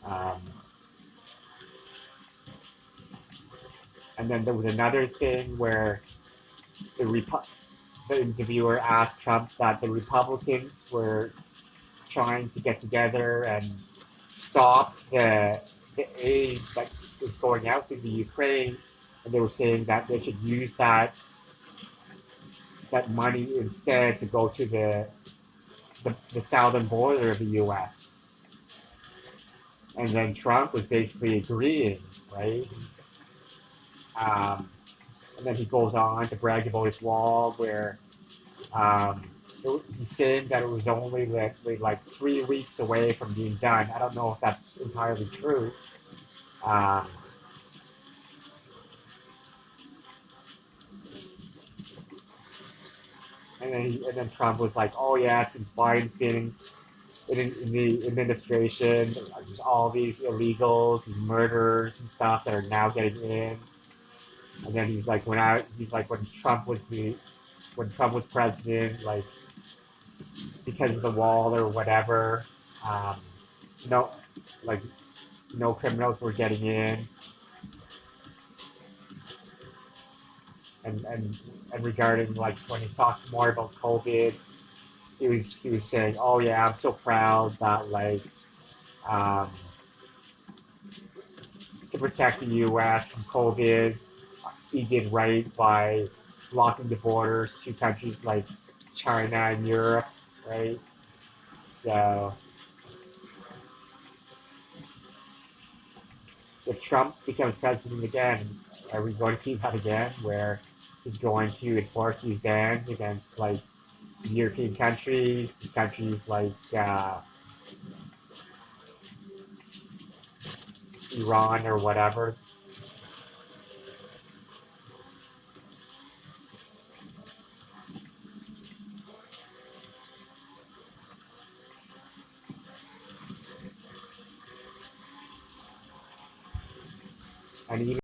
Um, and then there was another thing where the interviewer asked Trump that the Republicans were trying to get together and stop the aid that is going out to the Ukraine, and they were saying that they should use that money instead to go to the southern border of the U.S. And then Trump was basically agreeing, right? And then he goes on to brag about his wall, where he's saying that it was only like 3 weeks away from being done. I don't know if that's entirely true. Um, and then Trump was like, "Oh yeah, since Biden's been in the administration, there's all these illegals, these murderers and stuff that are now getting in." And then when Trump was president, like because of the wall or whatever, um, no, like no criminals were getting in, and regarding like when he talked more about COVID, he was saying, "Oh yeah, I'm so proud that like um, to protect the U.S. from COVID, he did right by blocking the borders to countries like China and Europe, right? So if Trump becomes president again, are we going to see that again, where he's going to enforce these bans against like European countries like Iran or whatever? And even